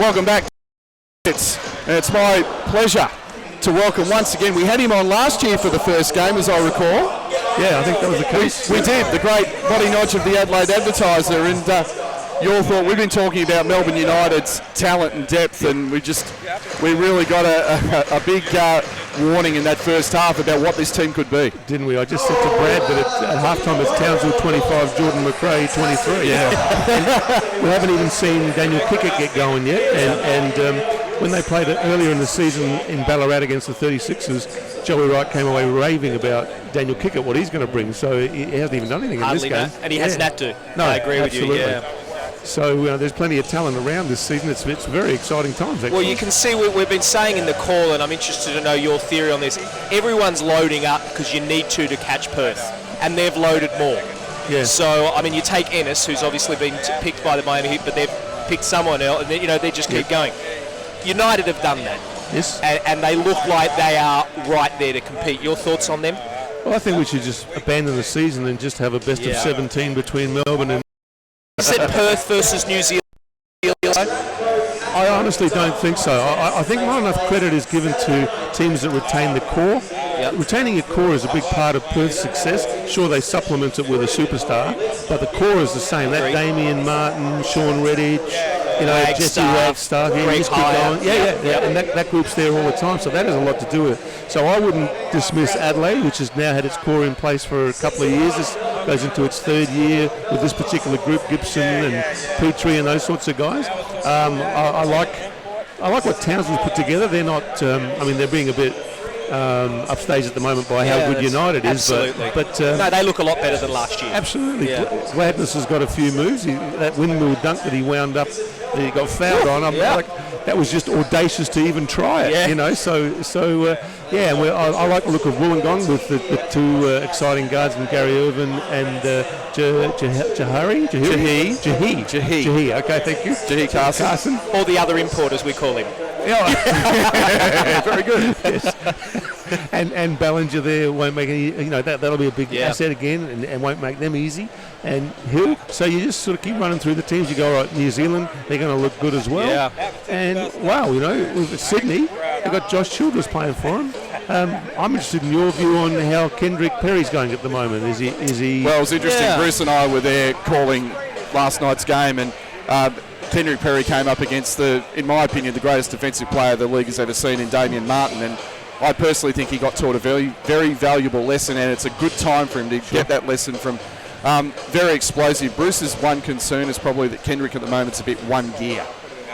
Welcome back. It's my pleasure to welcome once again. We had him on last year for the first game, as I recall. Yeah, I think that was the case. We did, the great Body Nodge of the Adelaide Advertiser, and your thought. We've been talking about Melbourne United's talent and depth, and we really got a big warning in that first half about what this team could be. Didn't we? I just said to Brad that at halftime it's Townsville 25, Jordan McRae 23. Yeah. We haven't even seen Daniel Kickett get going yet, and when they played it earlier in the season in Ballarat against the 36ers, Joey Wright came away raving about Daniel Kickett, what he's going to bring. So he hasn't even done anything in this game. And he hasn't had to. No, I agree absolutely. with you. Yeah. So there's plenty of talent around this season. It's very exciting times, actually. Well, you can see we've been saying in the call, and I'm interested to know your theory on this. Everyone's loading up because you need to catch Perth, and they've loaded more. Yeah. So, I mean, you take Ennis, who's obviously been picked by the Miami Heat, but they've picked someone else, and they just keep going. United have done that. Yes. And they look like they are right there to compete. Your thoughts on them? Well, I think we should just abandon the season and just have a best of 17 between Melbourne and... Is it Perth versus New Zealand? I honestly don't think so. I think not enough credit is given to teams that retain the core. Yep. Retaining a core is a big part of Perth's success. Sure, they supplement it with a superstar, but the core is the same. That Damien Martin, Sean Redditch, Jesse Wagstaff, just keep going. Yeah. And that group's there all the time, so that has a lot to do with it. So I wouldn't dismiss Adelaide, which has now had its core in place for a couple of years. This goes into its third year with this particular group, Gibson and Petrie and those sorts of guys. I like what Townsville's put together. They're not, they're being a bit upstage at the moment by how good United is. But no, they look a lot better than last year. Absolutely. Yeah. Gladness has got a few moves. That windmill dunk that he wound up, that he got fouled on, that was just audacious to even try it. And I like the look of Wollongong with the two exciting guards, and Gary Irvin and Jahi. Okay, thank you. Jahi Carson. Or the other import, as we call him. Very good. Yes. And Ballinger there won't make any, that'll be a big asset again, and won't make them easy. And Hill, so you just sort of keep running through the teams. You go, all right, New Zealand, they're going to look good as well. Yeah. And wow, with Sydney, they've got Josh Childress playing for them. I'm interested in your view on how Kendrick Perry's going at the moment. Is he? Well, it was interesting. Yeah. Bruce and I were there calling last night's game, and Kendrick Perry came up against in my opinion, the greatest defensive player the league has ever seen in Damien Martin, and I personally think he got taught a very, very valuable lesson, and it's a good time for him to get that lesson from very explosive. Bruce's one concern is probably that Kendrick at the moment's a bit one gear.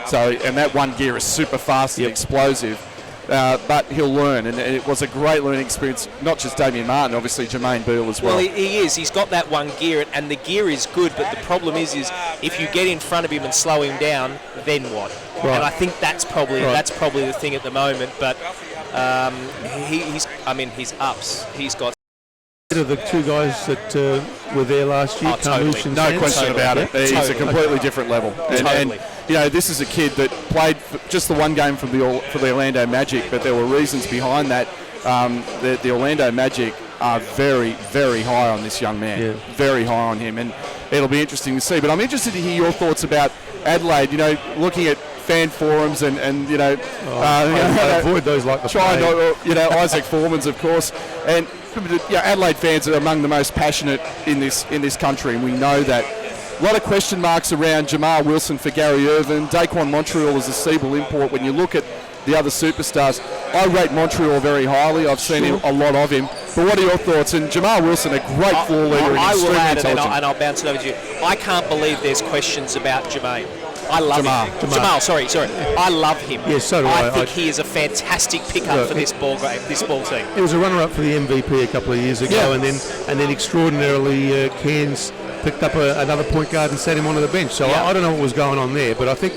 So, and that one gear is super fast and explosive. But he'll learn, and it was a great learning experience, not just Damien Martin, obviously Jermaine Beale as well. Well, he is. He's got that one gear, and the gear is good, but the problem is if you get in front of him and slow him down, then what? Right. And I think that's probably the thing at the moment, but he's ups. He's got... Of the two guys that were there last year, totally. No question about it. He's a completely different level. And this is a kid that played just the one game for the Orlando Magic, but there were reasons behind that. The Orlando Magic are very, very high on this young man. Yeah. Very high on him, and it'll be interesting to see. But I'm interested to hear your thoughts about Adelaide. Looking at fan forums and I avoid those like the plague. Isaac Foreman's, of course, and Adelaide fans are among the most passionate in this country, and we know that. A lot of question marks around Jamal Wilson for Gary Irvin. Daquan Montreal is a Siebel import. When you look at the other superstars, I rate Montreal very highly. I've seen a lot of him. But what are your thoughts? And Jamal Wilson, a great floor leader. I will add, and I'll bounce it over to you. I can't believe there's questions about Jermaine. I love him. Jamal, sorry. I love him. Yes, so do I. I think he is a fantastic pickup for this ball team. He was a runner-up for the MVP a couple of years ago, and then extraordinarily Cairns picked up another point guard and set him onto the bench. So I don't know what was going on there, but I think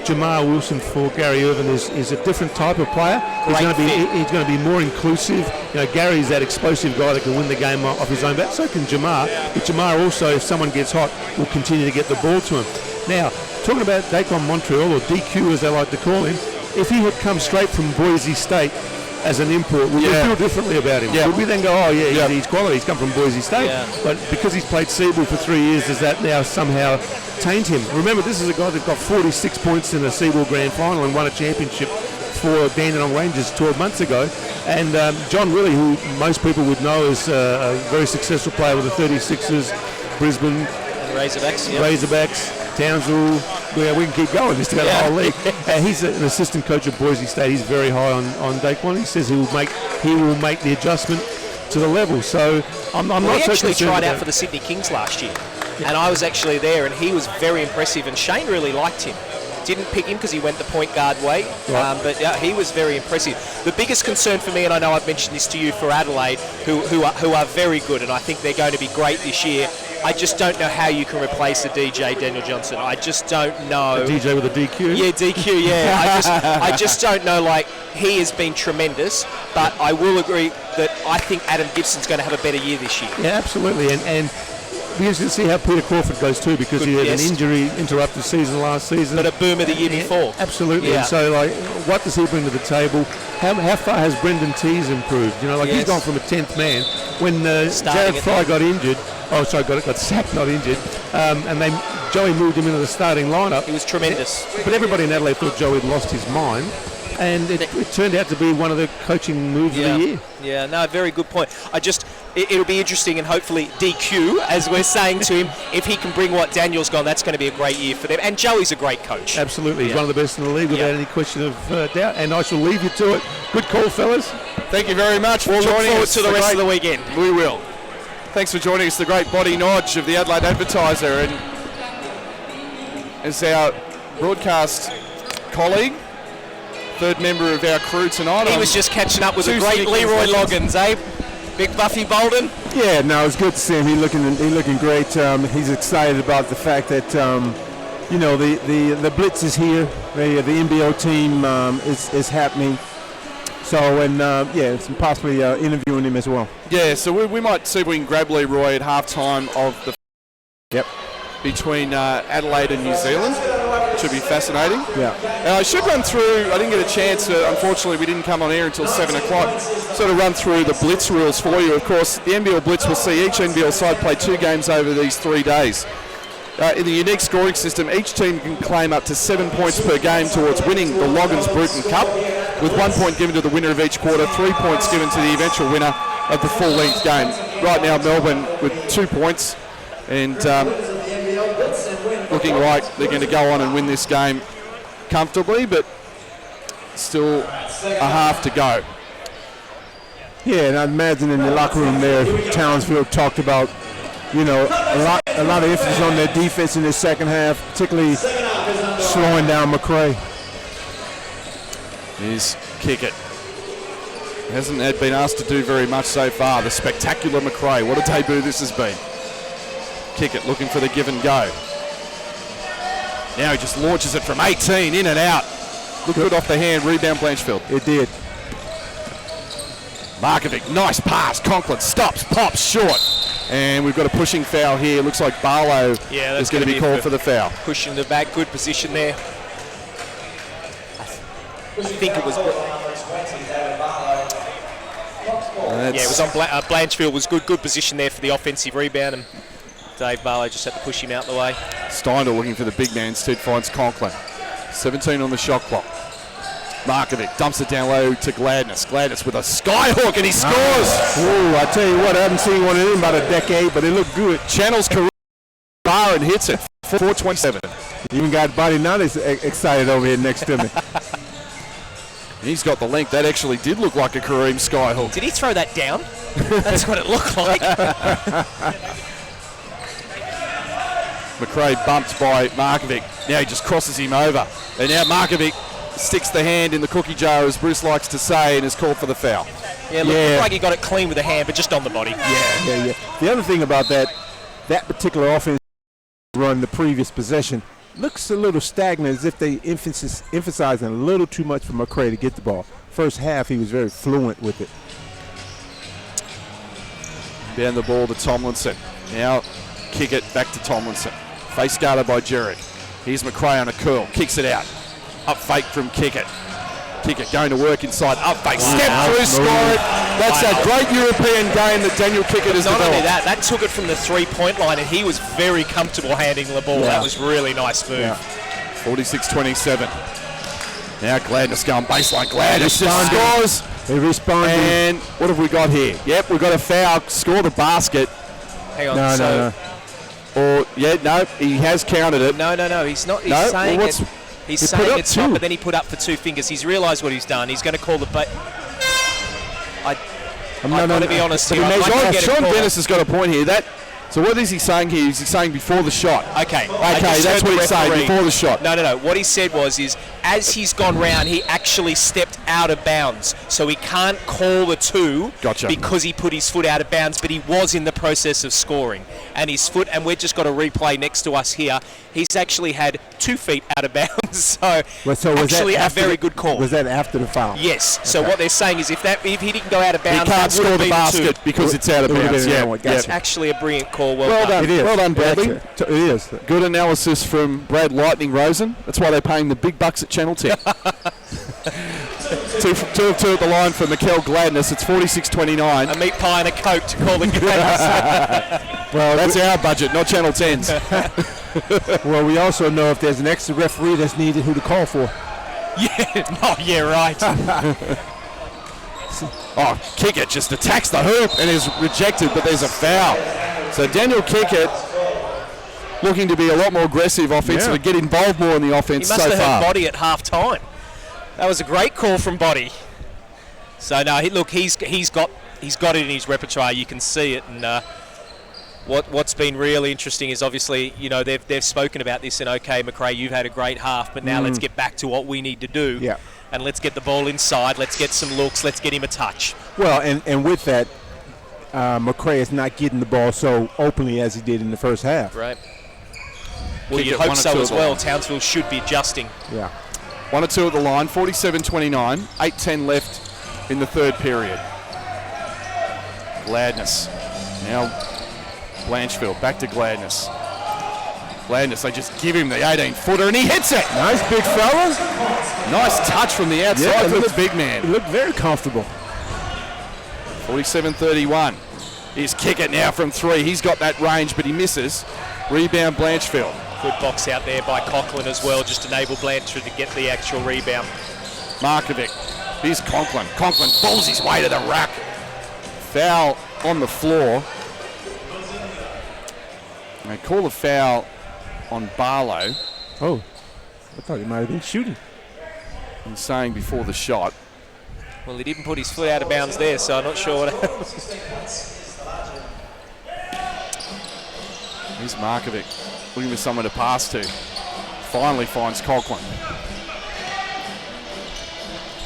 Jamal Wilson for Gary Irvin is a different type of player. He's going to be more inclusive. Gary's that explosive guy that can win the game off his own bat. So can Jamar. But Jamar also, if someone gets hot, will continue to get the ball to him. Now, talking about Daquan Montreal, or DQ as they like to call him, if he had come straight from Boise State as an import, would we feel differently about him? Would we then go, he's quality, he's come from Boise State, but because he's played Siebel for 3 years, does that now somehow taint him. Remember, this is a guy that got 46 points in the Seaboard Grand Final and won a championship for Dandenong Rangers 12 months ago. And John Willie, who most people would know is a very successful player with the 36ers, Brisbane, Razorbacks, Townsville. We can keep going just about the whole league. He's an assistant coach at Boise State. He's very high on Daquan. He says he will make the adjustment to the level. So I'm not so concerned. He actually tried out for the Sydney Kings last year, and I was actually there, and he was very impressive. And Shane really liked him. Didn't pick him because he went the point guard way, but he was very impressive. The biggest concern for me, and I know I've mentioned this to you, for Adelaide, who are very good, and I think they're going to be great this year. I just don't know how you can replace a DJ Daniel Johnson. I just don't know. A DJ with a DQ? Yeah, DQ, yeah. I just don't know. Like, he has been tremendous, but I will agree that I think Adam Gibson's going to have a better year this year. Yeah, absolutely. And we used to see how Peter Crawford goes too, because he had an injury interrupted season last season. But a boomer the year before. Absolutely. Yeah. And so, like, what does he bring to the table? How far has Brendan Tees improved? You know, like he's gone from a 10th man when Jared Fry got injured. Oh, sorry, got sacked, not injured. And then Joey moved him into the starting lineup. He was tremendous. But everybody in Adelaide thought Joey had lost his mind. And it turned out to be one of the coaching moves of the year. Yeah, no, very good point. It'll be interesting, and hopefully DQ, as we're saying to him, if he can bring what Daniel's gone, that's going to be a great year for them. And Joey's a great coach. Absolutely. He's one of the best in the league without any question of doubt. And I shall leave you to it. Good call, fellas. Thank you very much for joining us. To the rest of the weekend. We will. Thanks for joining us, the great Buddy Nodge of the Adelaide Advertiser, and as our broadcast colleague, third member of our crew tonight. He was just catching up with the great Leroy Loggins, eh? Big Buffy Bolden. Yeah, no, it's good to see him. He's looking great. He's excited about the fact that the Blitz is here. The NBL team is happening. So, and it's possibly interviewing him as well. Yeah, so we might see if we can grab Leroy at halftime of the between Adelaide and New Zealand. Should be fascinating. Yeah. And I should run through, I didn't get a chance, unfortunately we didn't come on air until 7 o'clock, sort of run through the Blitz rules for you. Of course, the NBL Blitz will see each NBL side play 2 games over these 3 days. In the unique scoring system, each team can claim up to 7 points per game towards winning the Loggins Bruton Cup, with 1 point given to the winner of each quarter, 3 points given to the eventual winner of the full-length game. Right now, Melbourne with 2 points, and looking like they're going to go on and win this game comfortably, but still a half to go. Yeah, and I imagine in the locker room there, Townsville talked about, a lot of emphasis on their defense in the second half, particularly slowing down McRae. Here's Kickett. Hasn't been asked to do very much so far. The spectacular McRae. What a debut this has been. Kickett looking for the give and go. Now he just launches it from 18, in and out. Looked good off the hand, rebound Blanchfield. It did. Markovic, nice pass. Conklin stops, pops, short. And we've got a pushing foul here. Looks like Barlow is going to be called for the foul. Pushing the back, good position there. I think it was... it was on Blanchfield. Was good position there for the offensive rebound, and Dave Barlow just had to push him out the way. Steindl looking for the big man, instead finds Conklin. 17 on the shot clock. Markovic dumps it down low to Gladness. Gladness with a skyhook, and he scores! Ooh, I tell you what, I haven't seen one of them in about a decade, but it looked good. Channels career bar and hits it. 4:27. Even got Buddy Nodge excited over here next to me. He's got the length. That actually did look like a Kareem skyhook. Did he throw that down? That's what it looked like. McRae bumped by Markovic. Now he just crosses him over. And now Markovic sticks the hand in the cookie jar, as Bruce likes to say, and is called for the foul. Yeah, looked like he got it clean with the hand, but just on the body. Yeah. The other thing about that particular offense run, the previous possession, looks a little stagnant, as if they emphasizing a little too much for McRae to get the ball. First half, he was very fluent with it. Down the ball to Tomlinson. Now kick it back to Tomlinson. Face guarded by Jerry. Here's McRae on a curl. Kicks it out. Up fake from Kickett. Kickett going to work inside. Up fake. Step through, score it. That's a great European game that Daniel Kickett has Not only developed. that took it from the 3-point line, and he was very comfortable handling the ball. That was really nice move. 46-27. Now Gladness going baseline. Gladness just scores. They responded. And what have we got here? Yep, we've got a foul. Score the basket. Hang on. No. Or, he has counted it. No. He's not. He's No? saying Well, it. He's saying put up it's not, two. but then he put up for 2 fingers. He's realised what he's done. He's going to call the... I've got to be honest here. Sean Dennis has got a point here. So what is he saying here? Is he saying before the shot? Okay, that's what he's saying, before the shot. No. What he said was, as he's gone round, he actually stepped out of bounds. So he can't call the 2 because he put his foot out of bounds, but he was in the process of scoring. And his foot, and we've just got a replay next to us here, he's actually had 2 feet out of bounds. So actually a very good call. Was that after the foul? Yes. So what they're saying is if he didn't go out of bounds, he can't that would score have the been basket 2. because it's out of bounds. That's actually a brilliant call. Well done. It is. Well done, Bradley. It is. Good analysis from Brad Lightning Rosen. That's why they're paying the big bucks at Channel 10. 2 of 2 at the line for Mikel Gladness. It's 46-29. A meat pie and a Coke to call the game. Well, that's our budget, not Channel 10's. Well, we also know if there's an extra referee that's needed, who to call for. Right. Kickett just attacks the hoop and is rejected, but there's a foul. So Daniel Kickett looking to be a lot more aggressive offensively, get involved more in the offense He must so have far. had Body at half time. That was a great call from Body. So no, he's got it in his repertoire. You can see it, and what's been really interesting is obviously they've spoken about this, and okay, McRae, you've had a great half, but now let's get back to what we need to do. Yeah. And let's get the ball inside. Let's get some looks. Let's get him a touch. Well, and with that, McRae is not getting the ball so openly as he did in the first half. Right. Well, Kick you it, hope 1 or so 2 as at well. the line. Townsville should be adjusting. Yeah. 1 or 2 at the line, 47-29, 8:10 left in the third period. Gladness. Now Blanchfield, back to Gladness. Gladness, they just give him the 18-footer and he hits it. Nice big fella. Nice touch from the outside for the big man. He looked very comfortable. 47-31. Here's Kickett now from 3. He's got that range, but he misses. Rebound Blanchfield. Good box out there by Conklin as well, just enable Blanchard to get the actual rebound. Markovic. Here's Conklin. Conklin falls his way to the rack. Foul on the floor. They call a foul on Barlow. Oh, I thought he might have been shooting. I'm saying before the shot. Well, he didn't put his foot out of bounds there, so I'm not sure what happened. Here's Markovic looking for someone to pass to. Finally finds Conklin.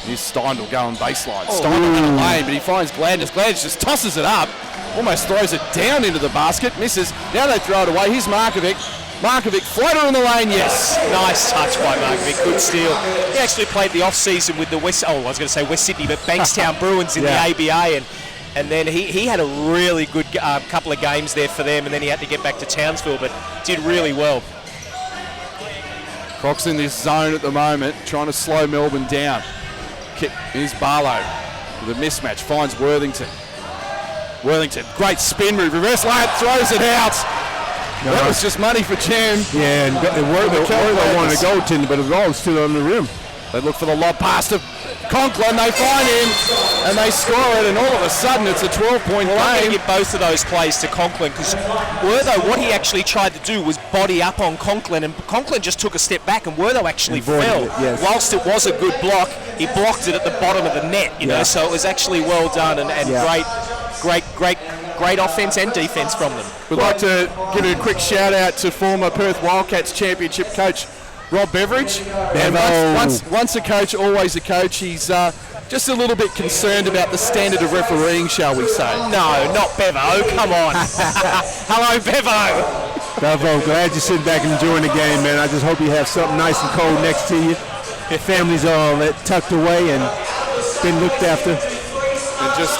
Here's Steindl going baseline. Steindl in the lane, but he finds Gladness. Gladness just tosses it up, almost throws it down into the basket, misses. Now they throw it away. Here's Markovic. Markovic, floater in the lane, yes. Nice touch by Markovic, good steal. He actually played the off-season with the West Sydney, but Bankstown Bruins in the ABA, and then he had a really good couple of games there for them, and then he had to get back to Townsville, but did really well. Croc's in this zone at the moment, trying to slow Melbourne down. Here's Barlow with a mismatch, finds Worthington. Worthington, great spin move, reverse layup, throws it out. No. That was just money for Chan. Yeah, and Worthington wanted to go to, but the ball was still on the rim. They look for the lob pass to Conklin, they find him, and they score it, and all of a sudden it's a 12-point game. I'm going to give both of those plays to Conklin, because Wortho, what he actually tried to do was body up on Conklin, and Conklin just took a step back, and Wortho actually fell. Whilst it was a good block, he blocked it at the bottom of the net, you know, so it was actually well done, and great offense and defense from them. We'd like to give a quick shout out to former Perth Wildcats championship coach Rob Beveridge. And once a coach, always a coach. He's just a little bit concerned about the standard of refereeing, shall we say. No, not Bevo, come on. Hello, Bevo. Bevo, glad you're sitting back and enjoying the game, man. I just hope you have something nice and cold next to you. Your family's all tucked away and been looked after. And just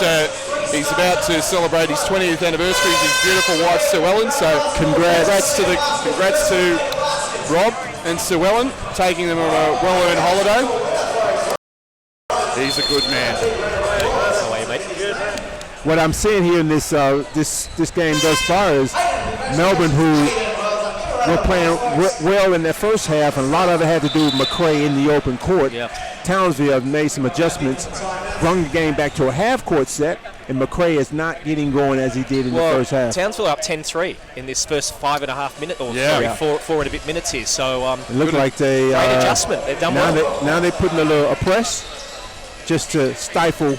he's about to celebrate his 20th anniversary with his beautiful wife Sue Ellen. So congrats to Rob and Sue Ellen, taking them on a well-earned holiday. He's a good man. That's the way, mate. what I'm seeing here in this this game thus far is Melbourne, who were playing well in their first half, and a lot of it had to do with McRae in the open court. Yep. Townsville have made some adjustments, brought the game back to a half-court set, and McRae is not getting going as he did in the first half. Townsville up 10-3 in this first 5.5 minutes, or four and a bit minutes here. So it looked like they great adjustment. They've done well. Now they're putting a press just to stifle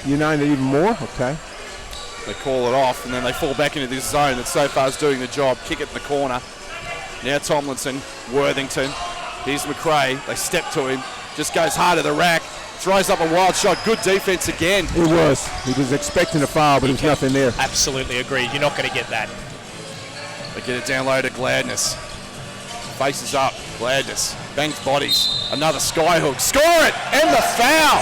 United even more. Okay. They call it off, and then they fall back into this zone that so far is doing the job. Kick it in the corner. Now Tomlinson, Worthington. Here's McRae. They step to him. Just goes hard to the rack. Throws up a wild shot. Good defense again. It was. He was expecting a foul, but there was nothing there. Absolutely agreed. You're not going to get that. They get it down low to Gladness. Faces up. Gladness. Bangs bodies. Another skyhook. Score it! And the foul!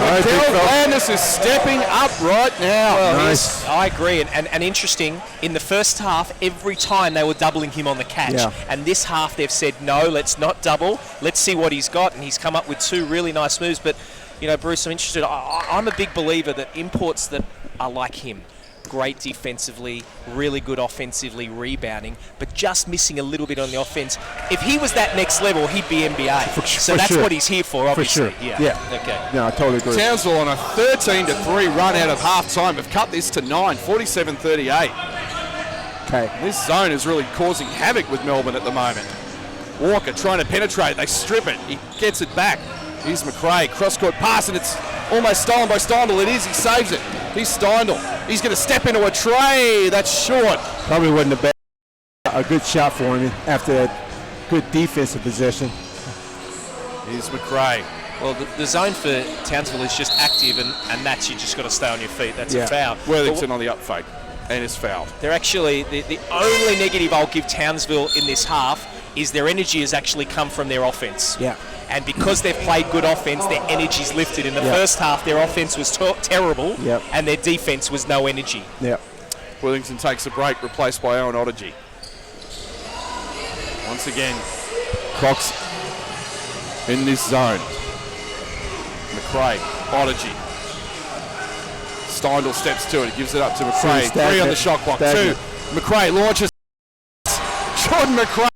Nice. Gladness is stepping up right now. Well, nice. I agree. And interesting, in the first half, every time they were doubling him on the catch. Yeah. And this half, they've said, no, let's not double. Let's see what he's got. And he's come up with 2 really nice moves. But, you know, Bruce, I'm interested. I'm a big believer that imports that are like him, great defensively, really good offensively, rebounding, but just missing a little bit on the offense. If he was that next level, he'd be NBA. So that's what he's here for, obviously. For sure. Yeah. Okay. No, I totally agree. Townsville on a 13-3 run out of half-time have cut this to 9, 47-38. Okay. This zone is really causing havoc with Melbourne at the moment. Walker trying to penetrate. They strip it. He gets it back. Here's McRae. Cross-court pass, and it's almost stolen by Steindl. It is. He saves it. He's Steindl. He's going to step into a tray. That's short. Probably wasn't a good shot for him after that good defensive possession. Here's McRae. Well, the zone for Townsville is just active, and that's you just got to stay on your feet. That's a foul. Worthington on the up fake, and is fouled. They're actually, the only negative I'll give Townsville in this half is their energy has actually come from their offense. Yeah. And because they've played good offense, their energy's lifted. In the first half, their offense was terrible, and their defense was no energy. Yeah. Worthington takes a break, replaced by Owen Otoji. Once again, Cox in this zone. McRae, Otoji. Steindl steps to it, gives it up to McRae. 3 on the shot clock. 2. McRae launches. Jordan McRae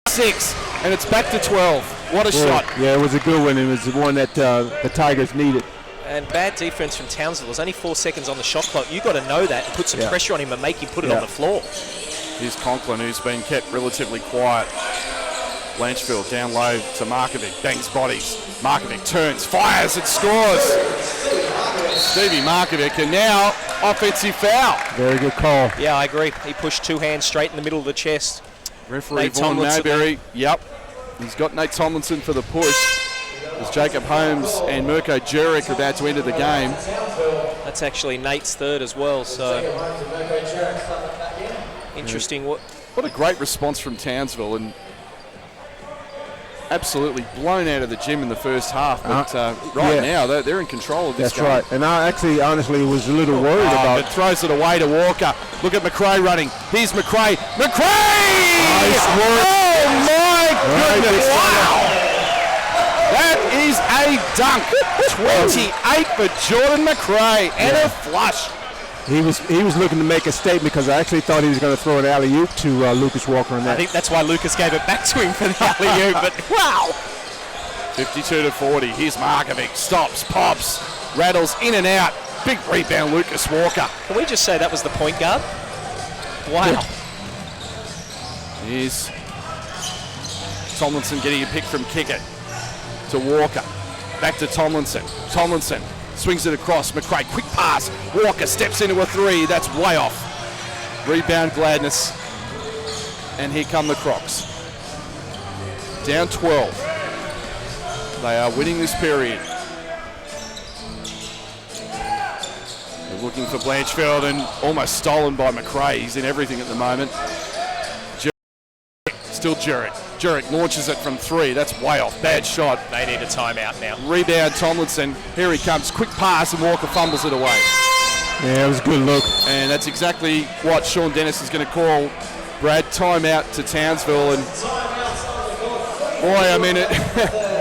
6, and it's back to 12. What a shot. Yeah, it was a good one. It was the one that the Tigers needed. And bad defense from Townsville. There's only 4 seconds on the shot clock. You've got to know that and put some pressure on him and make him put it on the floor. Here's Conklin, who's been kept relatively quiet. Blanchfield down low to Markovic. Bangs bodies. Markovic turns, fires, and scores. Stevie Markovic, and now offensive foul. Very good call. Yeah, I agree. He pushed 2 hands straight in the middle of the chest. Referee Vaughan Mayberry. Yep. He's got Nate Tomlinson for the push. As Jacob Holmes and Mirko Jurek are about to enter the game. That's actually Nate's third as well, so interesting. What a great response from Townsville, and absolutely blown out of the gym in the first half. But now they're in control of this game. That's right. And I actually, honestly, was a little worried about it. Throws it away to Walker. Look at McRae running. Here's McRae. McRae! Nice work. Oh, my goodness. Wow. That is a dunk. 28 for Jordan McRae and a flush. He was looking to make a statement because I actually thought he was going to throw an alley-oop to Lucas Walker on that. I think that's why Lucas gave it back to him for the alley-oop, but wow. 52-40. Here's Markovic. Stops, pops, rattles in and out. Big rebound, Lucas Walker. Can we just say that was the point guard? Wow. Here's Tomlinson getting a pick from Kickett to Walker. Back to Tomlinson. Tomlinson swings it across. McRae, quick pass. Walker steps into a 3. That's way off. Rebound, Gladness. And here come the Crocs. Down 12. They are winning this period. They're looking for Blanchfield, and almost stolen by McRae. He's in everything at the moment. Still Jurek. Jurek launches it from 3. That's way off. Bad shot. They need a timeout now. Rebound, Tomlinson. Here he comes. Quick pass, and Walker fumbles it away. Yeah, it was a good look. And that's exactly what Sean Dennis is going to call. Brad, timeout to Townsville. And boy, I mean,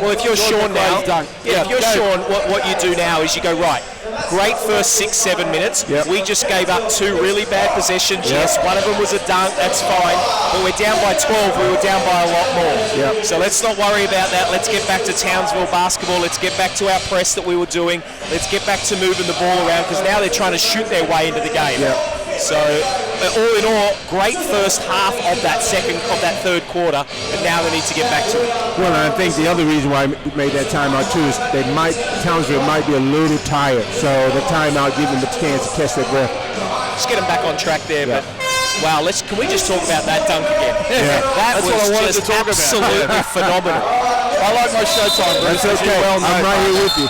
Well, if you're Sean now, if you're Sean, what you do now is you go, right, great first 6-7 minutes. Yep. We just gave up 2 really bad possessions. Yes, one of them was a dunk. That's fine. But we're down by 12. We were down by a lot more. Yep. So let's not worry about that. Let's get back to Townsville basketball. Let's get back to our press that we were doing. Let's get back to moving the ball around because now they're trying to shoot their way into the game. Yep. So all in all, great first half of that third quarter, but now they need to get back to it. Well, and I think the other reason why I made that timeout too is Townsville might be a little tired, so the timeout giving them the chance to catch their breath. Just get them back on track there, but wow, can we just talk about that dunk again? Yeah. That That's was what I wanted just to talk about. absolutely phenomenal. I like my showtime, Bruce. That's okay. Well, I'm right here with you.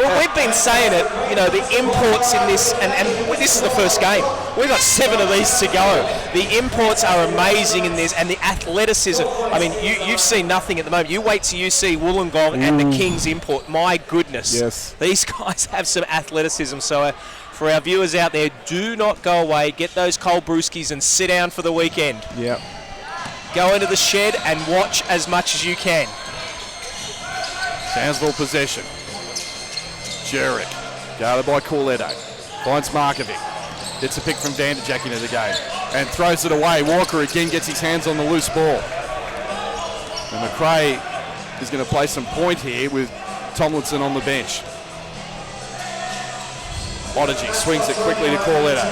But we've been saying it, the imports in this, and this is the first game. We've got 7 of these to go. The imports are amazing in this, and the athleticism. I mean, you've seen nothing at the moment. You wait till you see Wollongong and the Kings import. My goodness. Yes. These guys have some athleticism. So for our viewers out there, do not go away. Get those cold brewskis and sit down for the weekend. Yep. Go into the shed and watch as much as you can. Townsville possession. Jurek, guarded by Corletto. Finds Markovic. Gets a pick from Vanderjack into the game. And throws it away. Walker again gets his hands on the loose ball. And McRae is going to play some point here with Tomlinson on the bench. Odygy swings it quickly to Corletto.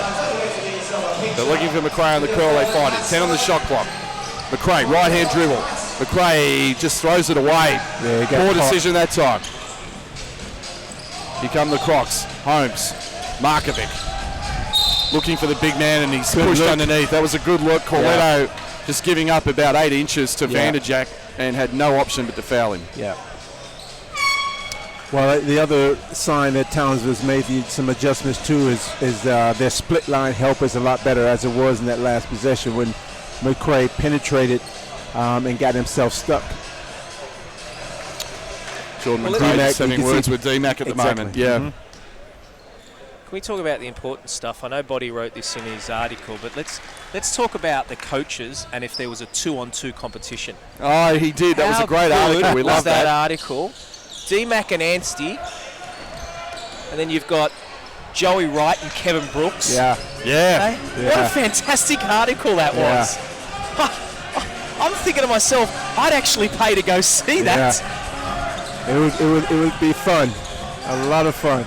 They're looking for McRae on the curl. They find it. 10 on the shot clock. McRae, right-hand dribble. McRae just throws it away. Yeah, poor decision that time. Here come the Crocs. Holmes. Markovic. Looking for the big man, and he's pushed underneath. That was a good look. Corletto just giving up about 8 inches to Vanderjack and had no option but to foul him. Yeah. Well, the other sign that Townsville's made some adjustments to is their split line help is a lot better as it was in that last possession when McRae penetrated and got himself stuck. Jordan McRae just having words with D-Mac at the moment. Yeah. Can we talk about the important stuff? I know Boddy wrote this in his article, but let's talk about the coaches and if there was a 2-on-2 competition. Oh, he did. That was a great article. We love that article. D-Mac and Anstey, and then you've got Joey Wright and Kevin Brooks. Yeah. Yeah. What a fantastic article that was. I'm thinking to myself, I'd actually pay to go see that. It would be fun. A lot of fun.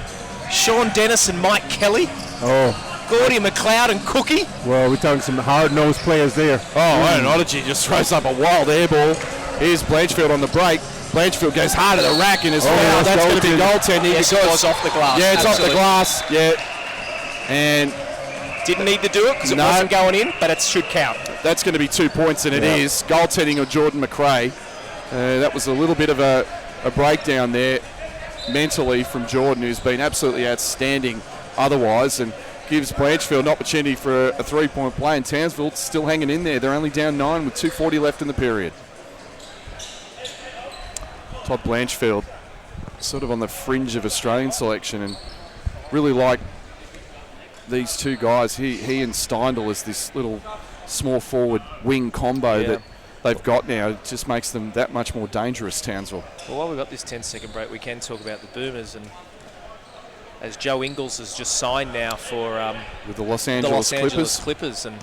Sean Dennis and Mike Kelly. Oh. Gordy McLeod and Cookie. Well, we're talking some hard-nosed players there. Oh, and Odygy just throws up a wild air ball. Here's Blanchfield on the break. Blanchfield goes hard at the rack and is fouled. That's going to be goaltending. Yes, it was off the glass. Yeah, it's Absolutely. off the glass. Yeah. And didn't need to do it because it wasn't going in, but it should count. That's going to be 2 points, and it is. Goaltending of Jordan McRae. That was a little bit of a breakdown there mentally from Jordan, who's been absolutely outstanding otherwise, and gives Blanchfield an opportunity for a 3-point play, and Townsville still hanging in there. They're only down 9 with 2:40 left in the period. Todd Blanchfield sort of on the fringe of Australian selection, and really like these two guys. He and Steindl is this little small forward wing combo that they've got now. It just makes them that much more dangerous, Townsville. Well, while we've got this 10-second break, we can talk about the Boomers, and as Joe Ingles has just signed now for with the Los Angeles Clippers, and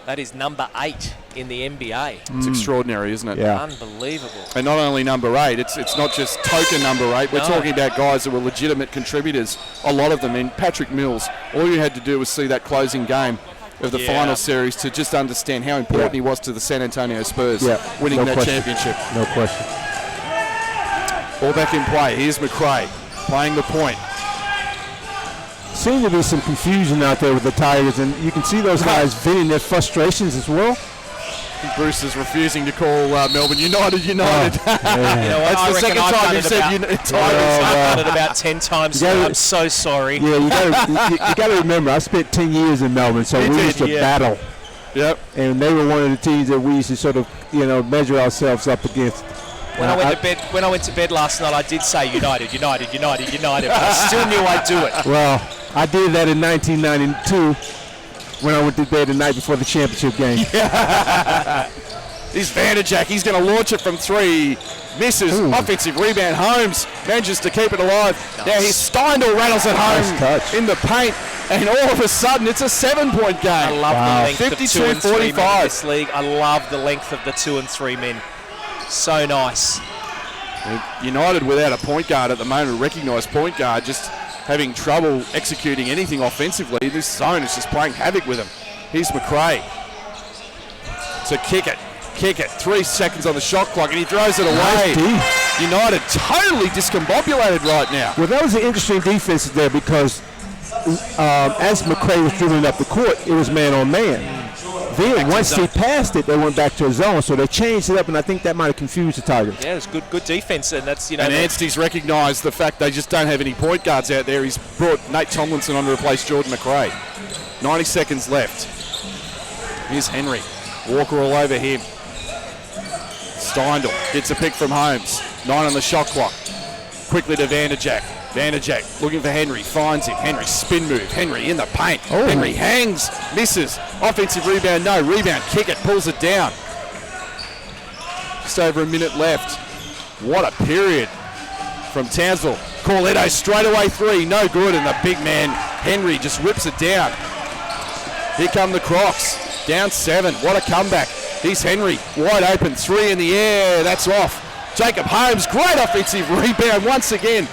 that is number 8 in the NBA. It's extraordinary, isn't it? Yeah. Unbelievable. And not only number 8, it's not just token number 8. We're talking about guys that were legitimate contributors, a lot of them. And Patrick Mills, all you had to do was see that closing game of the final series to just understand how important he was to the San Antonio Spurs winning that championship. No question. All back in play. Here's McRae playing the point. Seems to be some confusion out there with the Tigers, and you can see those guys venting their frustrations as well. Bruce is refusing to call Melbourne United. You know what? That's the second time you've said Tigers. I've done it about 10 times. I'm so sorry. Yeah, you got to remember, I spent 10 years in Melbourne, so we used to battle. Yep. And they were one of the teams that we used to sort of, measure ourselves up against. When I went to bed last night, I did say United, but I still knew I'd do it. Well, I did that in 1992 when I went to bed the night before the championship game. He's Vanderjack. He's going to launch it from 3. Misses. Offensive rebound. Holmes manages to keep it alive. Nice. Now he's Steindl rattles it home in the paint, and all of a sudden it's a 7-point game. I love the length of 2 and 3 men in 52-45. this league. I love the length of the 2 and 3 men. So nice. United without a point guard at the moment, a recognised point guard, just having trouble executing anything offensively. This zone is just playing havoc with him. Here's McRae to kick it. 3 seconds on the shot clock, and he throws it away. Nice. United totally discombobulated right now. Well, that was an interesting defense there because as McRae was dribbling up the court, it was man on man. Then once he passed it, they went back to a zone, so they changed it up, and I think that might have confused the Tigers. Yeah, it was good defense, and that's, you know. And Anstey's recognised the fact they just don't have any point guards out there. He's brought Nate Tomlinson on to replace Jordan McRae. 90 seconds left. Here's Henry. Walker all over him. Steindl gets a pick from Holmes. 9 on the shot clock. Quickly to Vanderjack. Vanderjack looking for Henry, finds him. Henry spin move. Henry in the paint. Henry hangs, misses. Offensive rebound, no. Rebound, kick it, pulls it down. Just over a minute left. What a period from Townsville. Corletto straight away 3, no good, and the big man Henry just rips it down. Here come the Crocs, down 7. What a comeback. Here's Henry, wide open, 3 in the air, that's off. Jacob Holmes, great offensive rebound once again.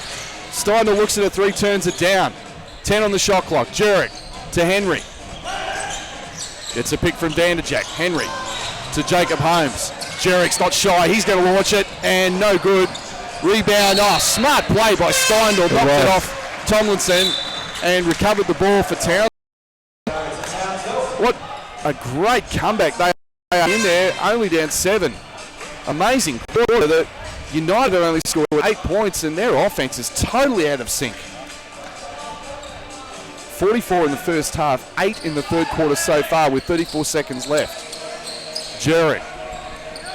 Steiner looks at a 3, turns it down. 10 on the shot clock. Jurek to Henry. Gets a pick from Vanderjack. Henry to Jacob Holmes. Jurek's not shy. He's going to launch it, and no good. Rebound. Oh, smart play by Steindl. Knocked it off Tomlinson and recovered the ball for Townsville. What a great comeback. They are in there, only down 7. Amazing quarter. The United only scored 8 points, and their offense is totally out of sync. 44 in the first half, 8 in the third quarter so far with 34 seconds left. Jurek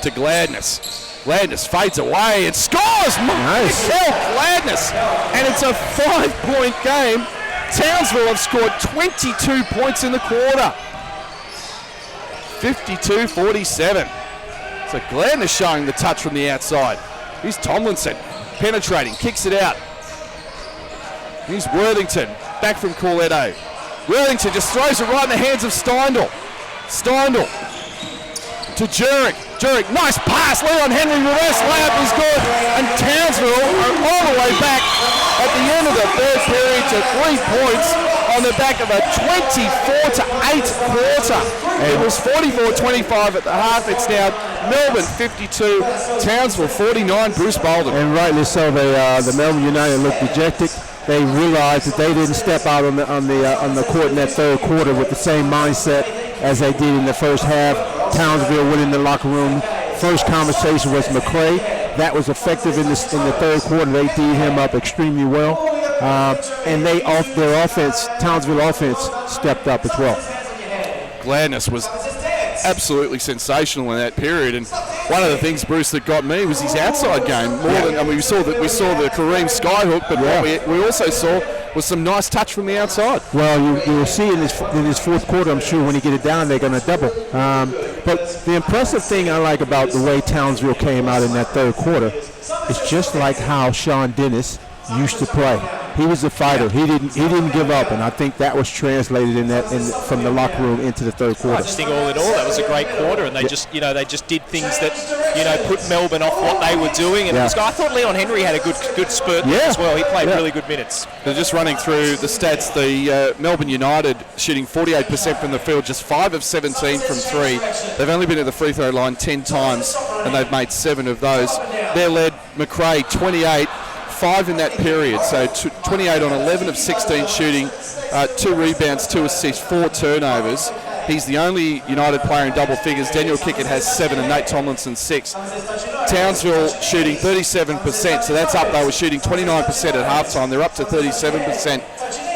to Gladness. Gladness fades away and scores! Nice. Gladness! And it's a 5-point game. Townsville have scored 22 points in the quarter. 52-47. So Gladness showing the touch from the outside. Here's Tomlinson, penetrating, kicks it out. Here's Worthington, back from Corletto. Worthington just throws it right in the hands of Steindl. Steindl to Jurek. Jurek, nice pass. Leon Henry, reverse layup is good. And Townsville are all the way back at the end of the third period to 3 points on the back of a 24-8 quarter. It was 44-25 at the half. It's now Melbourne 52, Townsville 49. Bruce Bolden. And rightly so. The Melbourne United looked dejected. They realized that they didn't step out on the court in that third quarter with the same mindset as they did in the first half. Townsville went in the locker room. First conversation was McRae. That was effective in the third quarter. They D'd him up extremely well. And their offense, Townsville offense, stepped up as well. Gladness was absolutely sensational in that period, and one of the things, Bruce, that got me was his outside game. We saw the Kareem skyhook, but what we also saw was some nice touch from the outside. Well, you will see in this fourth quarter, I'm sure when you get it down, they're going to double. But the impressive thing I like about the way Townsville came out in that third quarter is just like how Sean Dennis used to play. He was a fighter. He didn't give up, and I think that was translated from the locker room into the third quarter. I just think all in all that was a great quarter, and they just did things that put Melbourne off what they were doing. And I thought Leon Henry had a good spurt as well. He played really good minutes. They're just running through the stats. The Melbourne United shooting 48% from the field, just 5 of 17 from 3. They've only been at the free throw line 10 times, and they've made 7 of those. They're led McRae 28. 5 in that period, so 28 on 11 of 16 shooting, 2 rebounds, 2 assists, 4 turnovers. He's the only United player in double figures. Daniel Kickett has 7 and Nate Tomlinson 6. Townsville shooting 37%, so that's up. They were shooting 29% at halftime. They're up to 37%.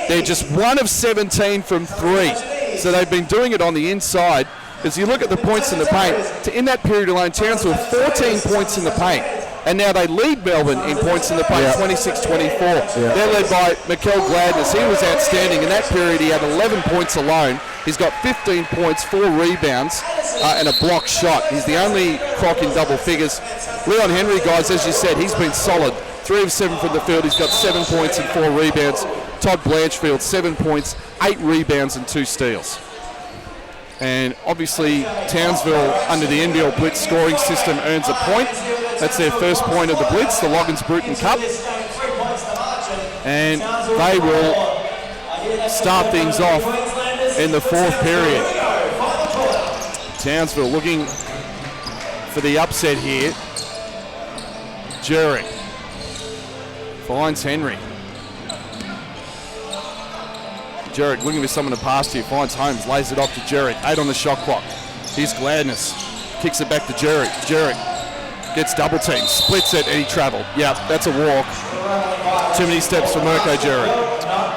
They're just 1 of 17 from 3, so they've been doing it on the inside. As you look at the points in the paint, in that period alone, Townsville 14 points in the paint. And now they lead Melbourne in points in the paint, 26-24. They're led by Mikel Gladness. He was outstanding. In that period, he had 11 points alone. He's got 15 points, 4 rebounds, and a blocked shot. He's the only Croc in double figures. Leon Henry, guys, as you said, he's been solid. 3 of 7 from the field. He's got 7 points and 4 rebounds. Todd Blanchfield, 7 points, 8 rebounds and 2 steals. And obviously, Townsville, under the NBL Blitz scoring system, earns a point. That's their first point of the Blitz, the Loggins-Bruton Cup. And they will start things off in the 4th period. Townsville looking for the upset here. Jurek finds Henry. Jurek looking for someone to pass to, finds Holmes, lays it off to Jurek. 8 on the shot clock. Here's Gladness. Kicks it back to Jurek. Jurek gets double teamed, splits it, and he travelled. Yep, that's a walk. Too many steps for Mirko Jurek.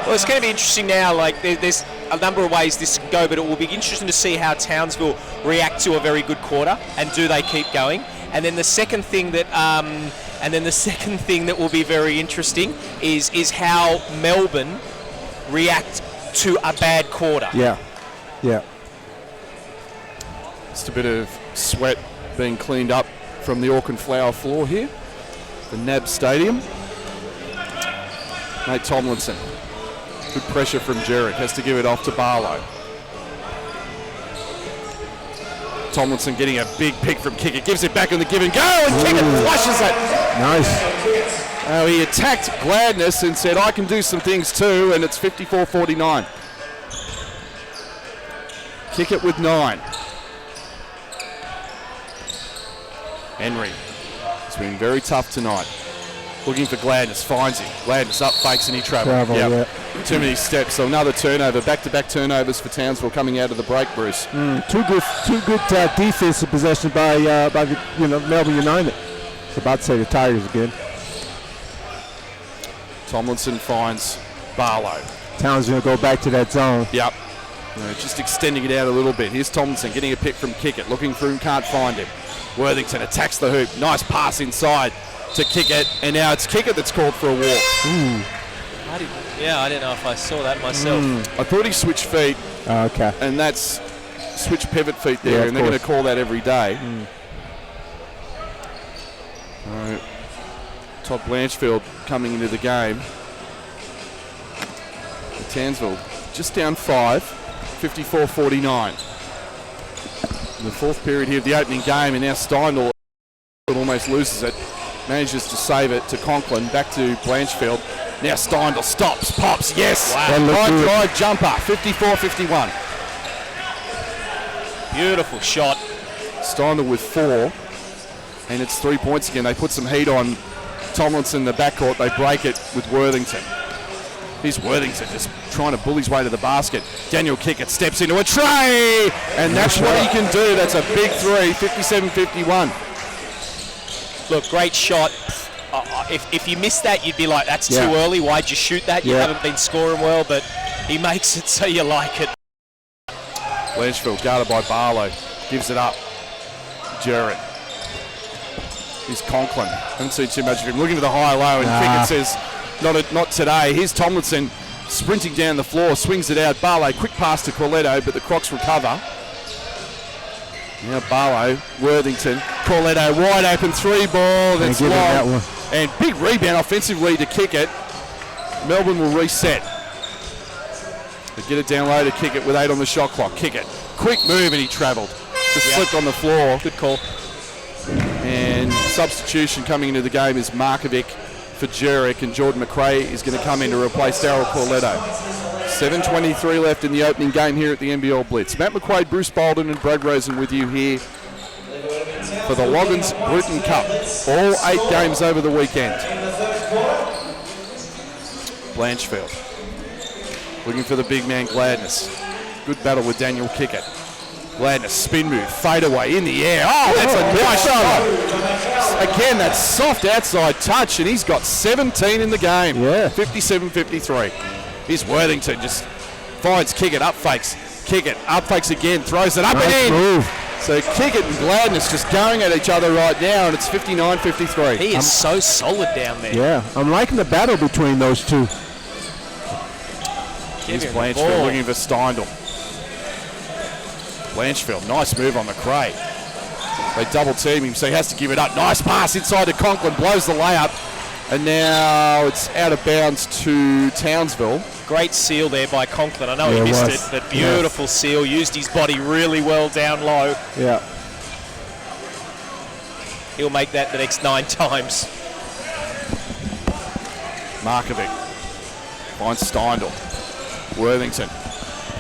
Well, it's going to be interesting now. Like, there's a number of ways this can go, but it will be interesting to see how Townsville react to a very good quarter, and do they keep going? And then the second thing that will be very interesting is how Melbourne react to a bad quarter. Yeah. Just a bit of sweat being cleaned up from the Auckland Flower floor here, the NAB Stadium. Nate Tomlinson, good pressure from Jurek, has to give it off to Barlow. Tomlinson getting a big pick from Kicker, gives it back on the give and go, and Kicker flushes it. Nice. He attacked Gladness and said, I can do some things too, and it's 54-49. Kick it with 9. Henry has been very tough tonight. Looking for Gladness, finds him. Gladness up, fakes, and he travelled. Too many steps, so another turnover. Back-to-back turnovers for Townsville coming out of the break, Bruce. Two good defensive possessions by the Melbourne United. I was about to say the Tigers again. Tomlinson finds Barlow. Townsville go back to that zone. Yep. Just extending it out a little bit. Here's Tomlinson getting a pick from Kickett. Looking for him, can't find him. Worthington attacks the hoop. Nice pass inside to Kickett. And now it's Kickett that's called for a walk. I didn't know if I saw that myself. I thought he switched feet. Okay. And that's switch pivot feet there. And they're going to call that every day. Todd Blanchfield coming into the game. Townsville just down 5, 54-49. In the 4th period here of the opening game, and now Steindl almost loses it. Manages to save it to Conklin, back to Blanchfield. Now Steindl stops, pops, yes! Wow. High drive jumper, 54-51. Beautiful shot. Steindl with 4, and it's 3 points again. They put some heat on Tomlinson in the backcourt. They break it with Worthington. Here's Worthington just trying to bull his way to the basket. Daniel Kickett steps into a tray, and that's what he can do. That's a big 3, 57-51. Look, great shot. If you missed that, you'd be like, that's too early. Why'd you shoot that? You haven't been scoring well, but he makes it so you like it. Blanchfield guarded by Barlow. Gives it up. Jarrett. Here's Conklin. Haven't seen too much of him. Looking for the high-low, and Kickett says, not today. Here's Tomlinson sprinting down the floor, swings it out. Barlow, quick pass to Corletto, but the Crocs recover. Now Barlow, Worthington, Corletto, wide open 3 ball. That's long. That one. And big rebound offensively to Kickett. Melbourne will reset. They get it down low to Kickett with 8 on the shot clock. Kickett, quick move, and he travelled. Just slipped on the floor. Good call. And substitution coming into the game is Markovic for Jurek, and Jordan McRae is going to come in to replace Darryl Corletto. 7:23 left in the opening game here at the NBL Blitz. Matt McQuaid, Bruce Bolden and Brad Rosen with you here for the Loggins-Bruton Cup. All 8 games over the weekend. Blanchfield looking for the big man Gladness. Good battle with Daniel Kickett. Gladness, spin move, fade away in the air. Oh, that's a nice shot. Again, that soft outside touch, and he's got 17 in the game. 57-53. Here's Worthington, just finds Kickett, up fakes. Kickett, up fakes again, throws it up and in. So Kickett and Gladness just going at each other right now, and it's 59-53. He is so solid down there. Yeah, I'm liking the battle between those two. Here's Blanchfield looking for Steindl. Blanchfield, nice move on McRae. They double team him, so he has to give it up. Nice pass inside to Conklin, blows the layup. And now it's out of bounds to Townsville. Great seal there by Conklin. I know he missed it, but beautiful seal. Used his body really well down low. Yeah. He'll make that the next 9 times. Markovic finds Steindl. Worthington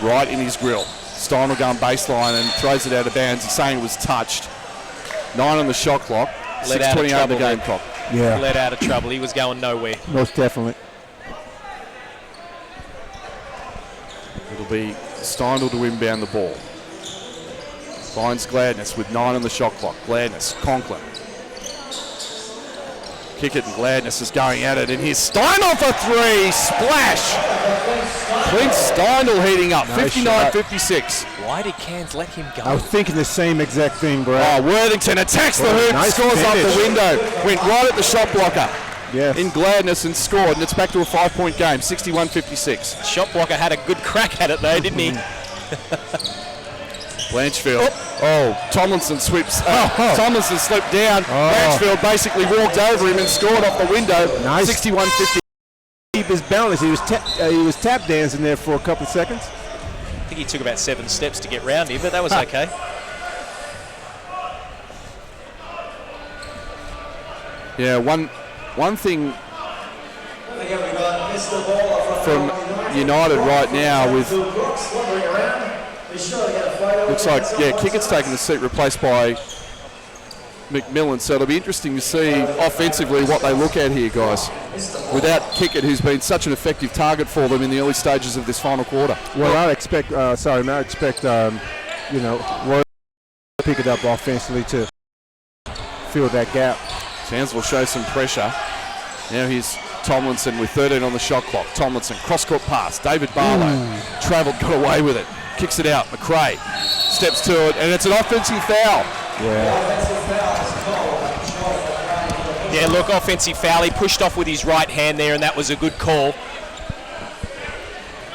right in his grill. Steindl going baseline and throws it out of bounds. He's saying it was touched. 9 on the shot clock. 6:28 on the game clock. Yeah. Let out of trouble. He was going nowhere. Most definitely. It'll be Steindl to inbound the ball. Finds Gladness with 9 on the shot clock. Gladness, Conklin. Kickett and Gladness is going at it, and here's Steindl for 3. Splash! Clint Steindl heating up. 59-56. Why did Cairns let him go? I was thinking the same exact thing, Brad. Oh, Worthington attacks the hoop, nice scores finish. off the window. Went right at the shot blocker. Yes. In Gladness and scored, and it's back to a 5-point game. 61-56. Shot blocker had a good crack at it though, didn't he? Blanchfield. Oh, Tomlinson sweeps. Tomlinson slipped down. Blanchfield basically walked over him and scored off the window. Nice. 61-50. Keep his balance. He was tap dancing there for a couple of seconds. I think he took about 7 steps to get round him, but that was okay. Yeah, one thing from United right now with looks like Kickett's taking the seat, replaced by McMillan. So it'll be interesting to see offensively what they look at here, guys. Without Kickett, who's been such an effective target for them in the early stages of this final quarter. Well, I expect, Word to pick it up offensively to fill that gap. Townsville show some pressure. Now here's Tomlinson with 13 on the shot clock. Tomlinson, cross-court pass. David Barlow travelled, got away with it. Kicks it out. McRae steps to it, and it's an offensive foul. Yeah, look, offensive foul. He pushed off with his right hand there, and that was a good call.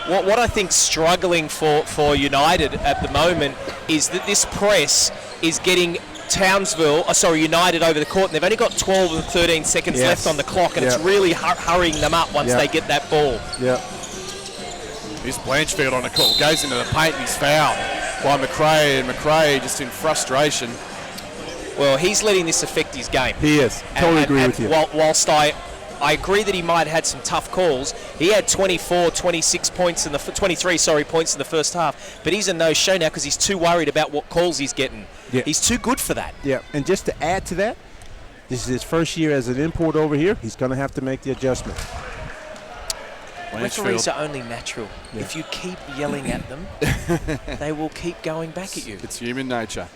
What I think's struggling for United at the moment is that this press is getting United over the court, and they've only got 12 and 13 seconds left on the clock, and it's really hurrying them up once they get that ball. Yeah. Here's Blanchfield on the call, goes into the paint, and he's fouled by McRae, and McRae just in frustration. Well, he's letting this affect his game. He is. Totally agree with you. Whilst I agree that he might have had some tough calls. He had 23 points in the first half, but he's a no-show now because he's too worried about what calls he's getting. Yeah. He's too good for that. Yeah, and just to add to that, this is his first year as an import over here. He's going to have to make the adjustment. Referees are only natural. Yeah. If you keep yelling at them, they will keep going back at you. It's human nature.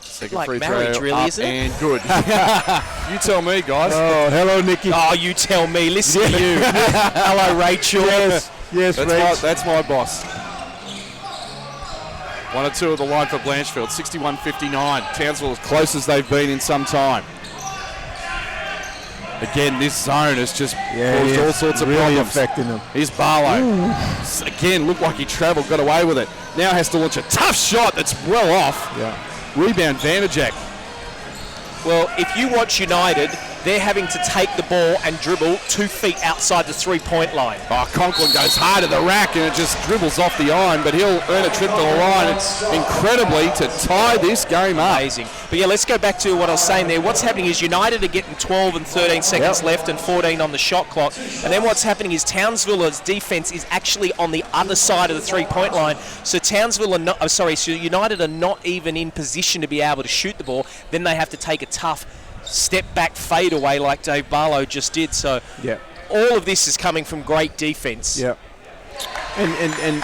Second like free marriage, throw really, up isn't it? and good. You tell me, guys. Oh, hello, Nikki. Oh, you tell me. Listen to you. Hello, Rachel. Yes, Rachel. That's my boss. 1 or 2 at the line for Blanchfield. 61-59. Townsville as close as they've been in some time. Again, this zone has just caused all sorts of really problems. Affecting them. Here's Barlow. Again, looked like he travelled, got away with it. Now has to launch a tough shot that's well off. Yeah. Rebound, Vanderjack. Well, if you watch United, they're having to take the ball and dribble 2 feet outside the three-point line. Oh, Conklin goes hard at the rack and it just dribbles off the iron, but he'll earn a trip to the line. It's incredibly to tie this game up. Amazing. But yeah, let's go back to what I was saying there. What's happening is United are getting 12 and 13 seconds left and 14 on the shot clock. And then what's happening is Townsville's defense is actually on the other side of the three-point line. So United are not even in position to be able to shoot the ball. Then they have to take a tough step-back fadeaway like Dave Barlow just did. So all of this is coming from great defense. Yeah. And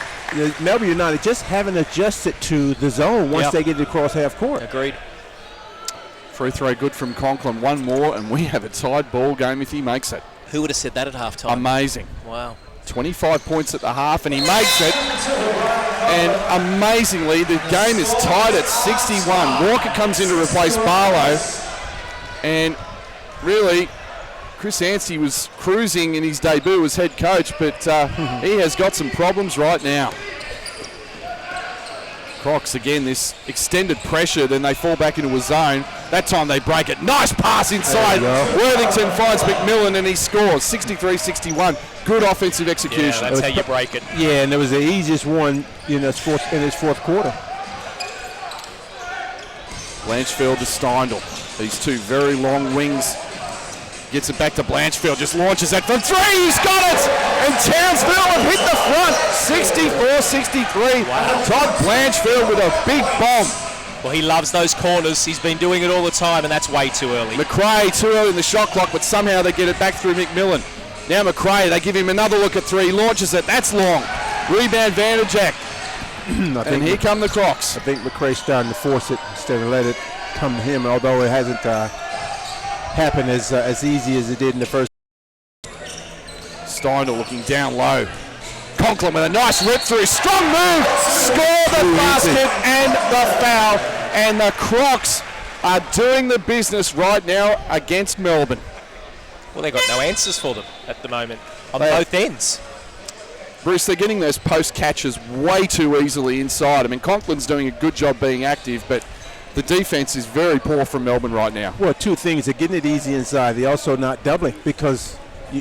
Melbourne United just haven't adjusted to the zone once they get it across half court. Agreed. Free throw good from Conklin. One more, and we have a tied ball game if he makes it. Who would have said that at halftime? Amazing. Wow. 25 points at the half, and he makes it. And amazingly, the game is tied at 61. Walker comes in to replace Barlow. And really, Chris Anstey was cruising in his debut as head coach, but he has got some problems right now. Crocs, again, this extended pressure, then they fall back into a zone. That time they break it. Nice pass inside. Worthington finds McMillan and he scores 63-61. Good offensive execution. Yeah, that's how you break it. Yeah, and it was the easiest one in his fourth quarter. Blanchfield to Steindl. These two very long wings. Gets it back to Blanchfield, just launches it from three, he's got it! And Townsville have hit the front, 64-63. Wow. Todd Blanchfield with a big bomb. Well, he loves those corners. He's been doing it all the time, and that's way too early. McRae too early in the shot clock, but somehow they get it back through McMillan. Now McRae, they give him another look at three, launches it, that's long. Rebound Vanderjack. And here come the Crocs. I think McRae's starting to force it instead of let it come to him, although it hasn't happened as easy as it did in the first. Steindl looking down low. Conklin with a nice rip through, strong move, score the basket and the foul. And the Crocs are doing the business right now against Melbourne. Well, they've got no answers for them at the moment on both ends. Bruce, they're getting those post catches way too easily inside. I mean, Conklin's doing a good job being active, but the defense is very poor from Melbourne right now. Well, two things. They're getting it easy inside. They're also not doubling because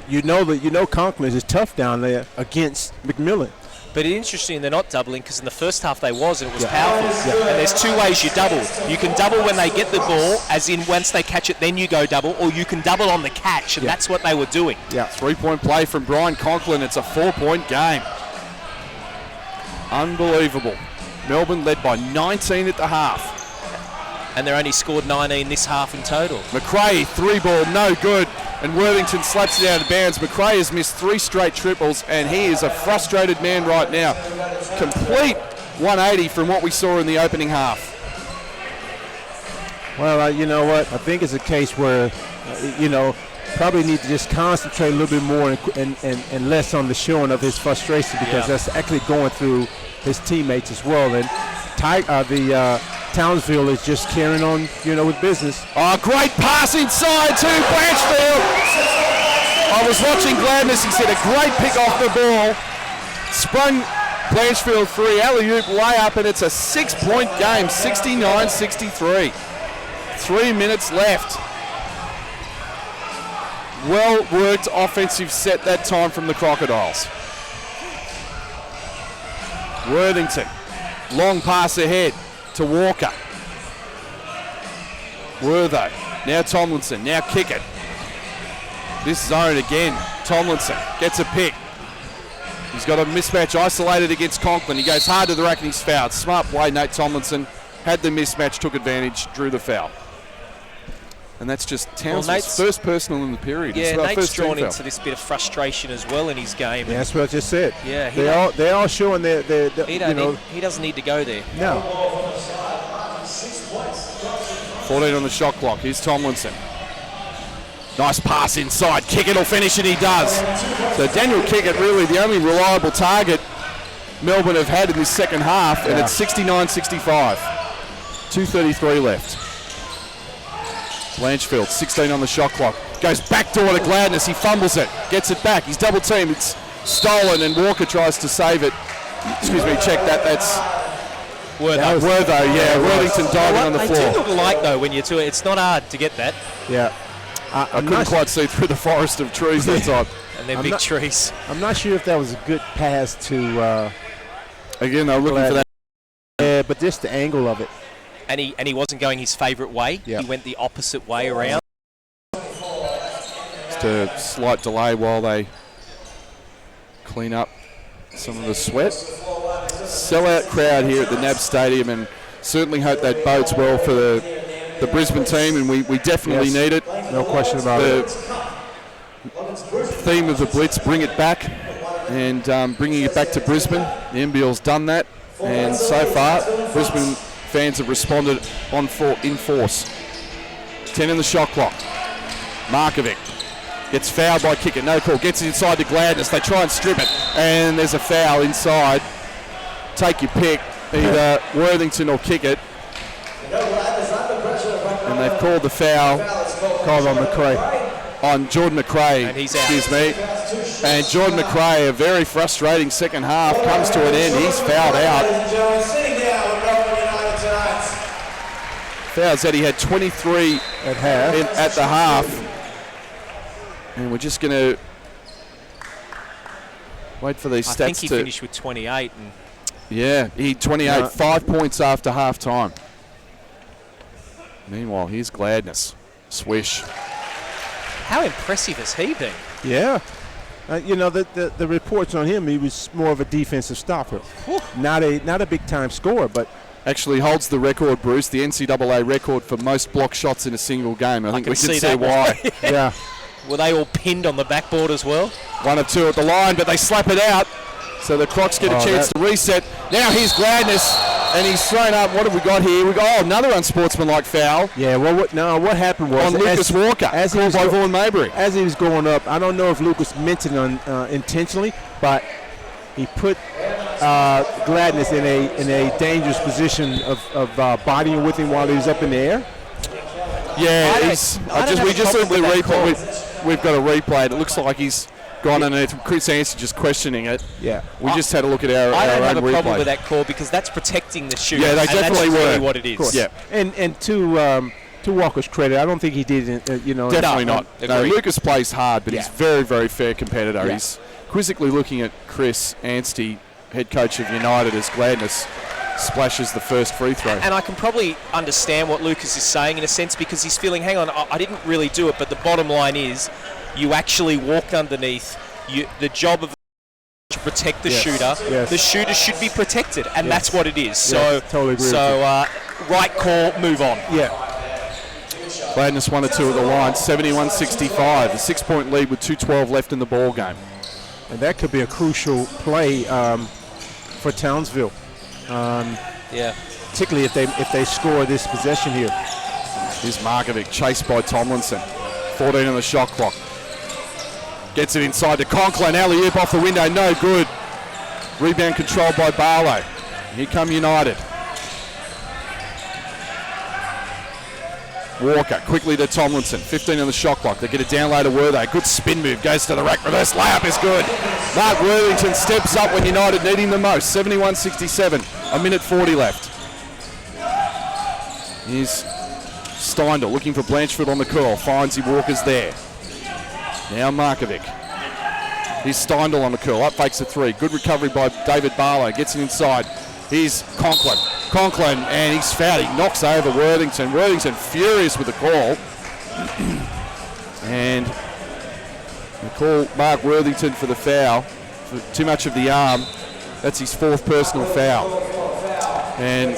you know Conklin is tough down there against McMillan. But it's interesting they're not doubling because in the first half they was, and it was powerful. Yeah. And there's two ways you double. You can double when they get the ball, as in once they catch it, then you go double, or you can double on the catch, and that's what they were doing. Yeah, 3-point play from Brian Conklin. It's a 4-point game. Unbelievable. Melbourne led by 19 at the half. And they're only scored 19 this half in total. McRae, 3-ball, no good. And Worthington slaps it out of bounds. McRae has missed 3 straight triples, and he is a frustrated man right now. Complete 180 from what we saw in the opening half. Well, you know what? I think it's a case where, probably need to just concentrate a little bit more and less on the showing of his frustration, because that's actually going through his teammates as well. And Townsville is just carrying on, with business. Oh, great pass inside to Blanchfield. I was watching Gladness. He said a great pick off the ball. Sprung Blanchfield free, alley-oop layup, and it's a 6-point game, 69-63. 3 minutes left. Well-worked offensive set that time from the Crocodiles. Worthington, long pass ahead to Walker. Wortho, now Tomlinson, now kick it. This zone again, Tomlinson gets a pick. He's got a mismatch isolated against Conklin. He goes hard to the rack and he's fouled. Smart play, Nate Tomlinson had the mismatch, took advantage, drew the foul. And that's just Townsville's first personal in the period. Yeah, Nate's drawn into this bit of frustration as well in his game. Yeah, that's what I just said. Yeah, they're all showing their he doesn't need to go there. No. 14 on the shot clock. Here's Tomlinson. Nice pass inside. Kickett will finish it. He does. So Daniel Kickett, really the only reliable target Melbourne have had in this second half, and it's 69-65. 2:33 left. Blanchfield, 16 on the shot clock. Goes back door to Gladness. He fumbles it. Gets it back. He's double teamed. It's stolen, and Walker tries to save it. Excuse me, check that. That's Wortho. Worthington diving on the floor. They do look alike, though, when you do it. It's not hard to get that. Yeah. I couldn't quite see through the forest of trees that time. And they're big trees. I'm not sure if that was a good pass to... Again, they're looking for that. Yeah, but just the angle of it. And he wasn't going his favourite way. Yep. He went the opposite way around. Just a slight delay while they clean up some of the sweat. Sellout crowd here at the NAB Stadium, and certainly hope that bodes well for the Brisbane team, and we definitely need it. No question about it. The theme of the Blitz, bring it back, and bringing it back to Brisbane. The NBL's done that, and so far Brisbane fans have responded in force. 10 in the shot clock. Markovic gets fouled by Kickett. No call. Gets it inside to Gladness. They try and strip it. And there's a foul inside. take your pick, either Worthington or kick it. And they've called the foul. Called on McRae. On Jordan McRae, and he's out. excuse me. And Jordan McRae, a very frustrating second half, comes to an end. He's fouled out. Fouls that he had 23 at the half. And we're just going to wait for these stats to... I think he finished with 28. And yeah, he 28, 5 points after half time. Meanwhile, here's Gladness. Swish. How impressive has he been? Yeah. You know, the reports on him, he was more of a defensive stopper. Not a big-time scorer, but... Actually holds the record, Bruce, the NCAA record for most block shots in a single game. I think we can see why. Yeah. Were they all pinned on the backboard as well? 1 of 2 at the line, but they slap it out. So the Crocs get a chance to reset. Now here's Gladness, and he's thrown up. What have we got here? We got another unsportsmanlike foul. Yeah. Well, what happened was on Lucas Walker, as he was by Vaughan Mabry. As he was going up, I don't know if Lucas meant it intentionally, but he put Gladness in a dangerous position of bodying with him while he was up in the air. Yeah, we just looked at the replay. We've got a replay. It looks like he's gone underneath. Chris Anstey just questioning it. Yeah, we just had a look at our I don't have a problem replay. with that call because that's protecting the shooter. Yeah, they definitely and that's were. really what it is. Yeah, and to Walker's credit, I don't think he did. Definitely not. No, Lucas plays hard, but he's very, very fair competitor. Yeah. He's quizzically looking at Chris Anstey, head coach of United, as Gladness splashes the first free throw. And I can probably understand what Lucas is saying in a sense because he's feeling, hang on, I didn't really do it, but the bottom line is you actually walked underneath. The job of to protect the shooter. Yes. The shooter should be protected, and that's what it is. So totally agree. Right call, move on. Yeah. Gladness 1 of 2 at the line, 71-65. A 6-point lead with 2:12 left in the ball game. And that could be a crucial play for Townsville. Particularly if they score this possession here. Here's Markovic, chased by Tomlinson. 14 on the shot clock. Gets it inside to Conklin. Alley-oop off the window, no good. Rebound controlled by Barlow. Here come United. Walker quickly to Tomlinson. 15 on the shot clock. They get it down low to Worthy. Good spin move. Goes to the rack. Reverse layup is good. Mark Worthington steps up when United need him the most. 71-67. A minute 40 left. Here's Steindl looking for Blanchford on the curl. Finds he Walker's there. Now Markovic. Here's Steindl on the curl. Up fakes a 3. Good recovery by David Barlow. Gets it inside. Here's Conklin. Conklin, and he's fouled. He knocks over Worthington. Worthington furious with the call. And they call Mark Worthington for the foul. For too much of the arm. That's his 4th personal foul. And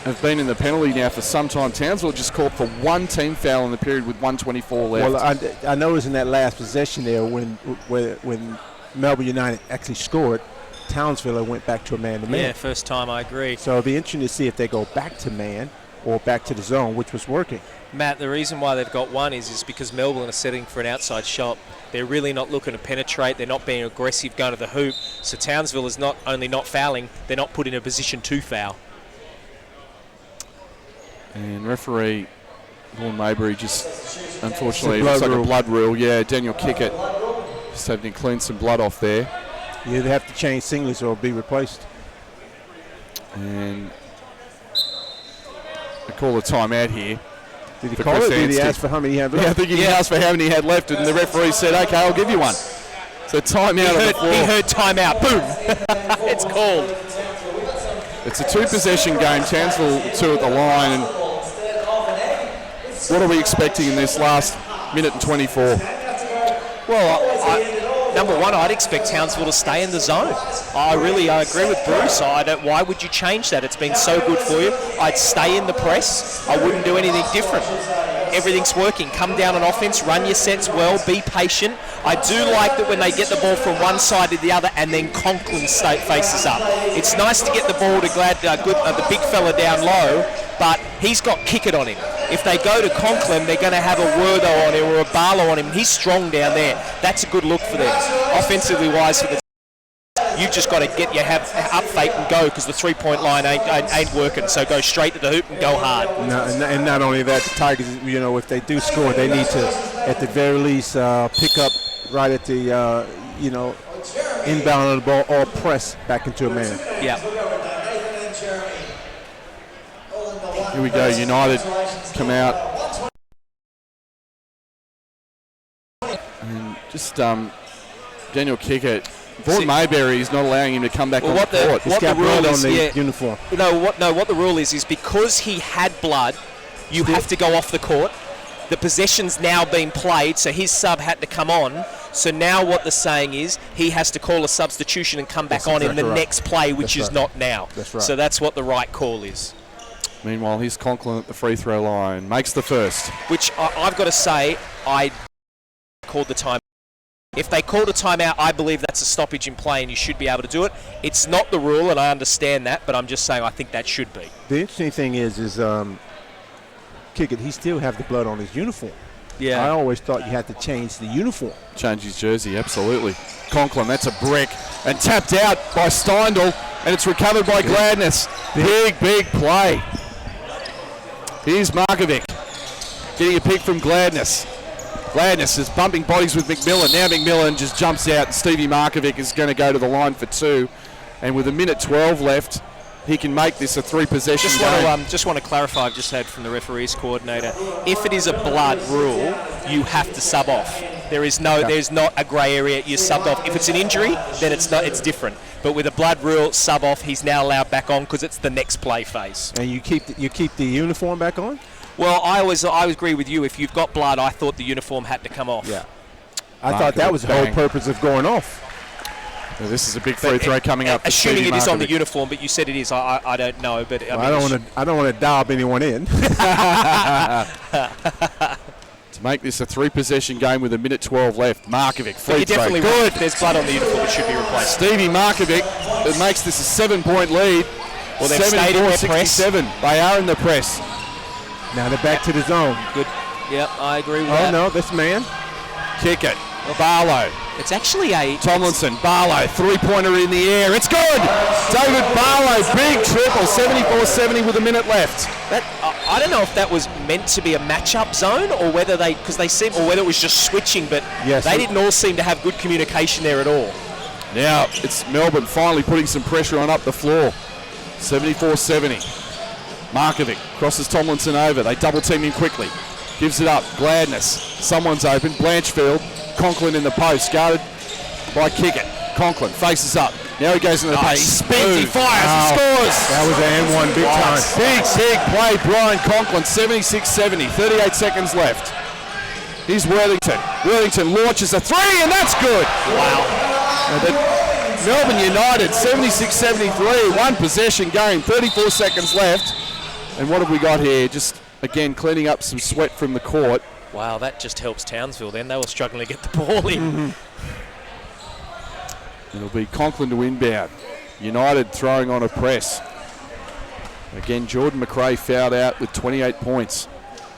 have been in the penalty now for some time. Townsville just called for 1 team foul in the period with 1:24 left. Well, I noticed in that last possession there when Melbourne United actually scored, Townsville went back to a man-to-man. Yeah, first time, I agree. So it'll be interesting to see if they go back to man or back to the zone, which was working. Matt, the reason why they've got 1 is because Melbourne are setting for an outside shot. They're really not looking to penetrate. They're not being aggressive going to the hoop. So Townsville is not only not fouling, they're not put in a position to foul. And referee Vaughan Mabry just, unfortunately, looks like a blood rule. Yeah, Daniel Kickett just having to clean some blood off there. Yeah, they have to change singlets or it'll be replaced. And they call a timeout here. Did he call it? Did he ask for how many he had left? Yeah, I think he asked for how many he had left, and the referee said, "Okay, I'll give you one." So timeout on the floor. He heard timeout. Boom! It's called. It's a 2-possession game. Townsville 2 at the line. And what are we expecting in this last minute and 24? Well, number one, I'd expect Townsville to stay in the zone. I agree with Bruce. Why would you change that? It's been so good for you. I'd stay in the press. I wouldn't do anything different. Everything's working. Come down on offense, run your sets well, be patient. I do like that when they get the ball from one side to the other and then Conklin faces up. It's nice to get the ball to the big fella down low, but he's got Kickett on him. If they go to Conklin, they're going to have a Wortho on him or a Barlow on him. He's strong down there. That's a good look for them. Offensively wise for the You've just got to have up fake and go, because the three-point line ain't working. So go straight to the hoop and go hard. No, and not only that, the Tigers, if they do score, they need to, at the very least, pick up right at the, inbound of the ball or press back into a man. Yeah. Here we go. United come out. And just Daniel Kickett. Vaughan Mayberry is not allowing him to come back on the court. He's got blood on the uniform. What the rule is because he had blood, you have to go off the court. The possession's now been played, so his sub had to come on. So now what they're saying is he has to call a substitution and come back on in the next play, which is not now. That's right. So that's what the right call is. Meanwhile, here's Conklin at the free throw line. Makes the first. Which I've got to say, I called the time. If they called a timeout, I believe that's a stoppage in play and you should be able to do it. It's not the rule, and I understand that, but I'm just saying I think that should be. The interesting thing is Kickett, he still have the blood on his uniform. Yeah. I always thought you had to change the uniform. Change his jersey, absolutely. Conklin, that's a brick. And tapped out by Steindl, and it's recovered by Gladness. Big play. Here's Markovic getting a pick from Gladness. Gladness is bumping bodies with McMillan. Now McMillan just jumps out, and Stevie Markovic is going to go to the line for 2. And with 1:12 left, he can make this a 3-possession game. Just want to clarify, I've just heard from the referees coordinator, if it is a blood rule, you have to sub off. There's not a grey area, you subbed off. If it's an injury, then it's different. But with a blood rule, sub off, he's now allowed back on because it's the next play phase. And you keep the uniform back on? Well, I agree with you. If you've got blood, I thought the uniform had to come off. Yeah. I thought that was the whole purpose of going off. Well, this is a big free throw coming up. Assuming it is on the uniform, but you said it is. I don't know, but I don't want to dob anyone in. To make this a 3-possession game with 1:12 left, Markovic free throw. Definitely good. There's blood on the uniform. It should be replaced. Stevie Markovic, it makes this a 7-point lead. Well, they've stayed in their press. They are in the press. Now they're back to the zone. Good. Yep, I agree with that. Oh, no, this man. Kick it. Barlow. It's actually a... Tomlinson. Barlow. 3-pointer in the air. It's good. David Barlow. Big triple. 74-70 with 1 minute left. I don't know if that was meant to be a matchup zone or whether whether it was just switching, but they didn't all seem to have good communication there at all. Now it's Melbourne finally putting some pressure on up the floor. 74-70. Markovic crosses Tomlinson over. They double team him quickly. Gives it up. Gladness. Someone's open. Blanchfield. Conklin in the post. Guarded by Kickett. Conklin faces up. Now he goes in the paint. He spins. He fires. He scores. That was an and one big time. Big play. Brian Conklin. 76-70. 38 seconds left. Here's Worthington. Worthington launches a 3, and that's good. Wow. Melbourne United. 76-73. 1-possession game. 34 seconds left. And what have we got here? Just, again, cleaning up some sweat from the court. Wow, that just helps Townsville then. They were struggling to get the ball in. It'll be Conklin to inbound. United throwing on a press. Again, Jordan McRae fouled out with 28 points.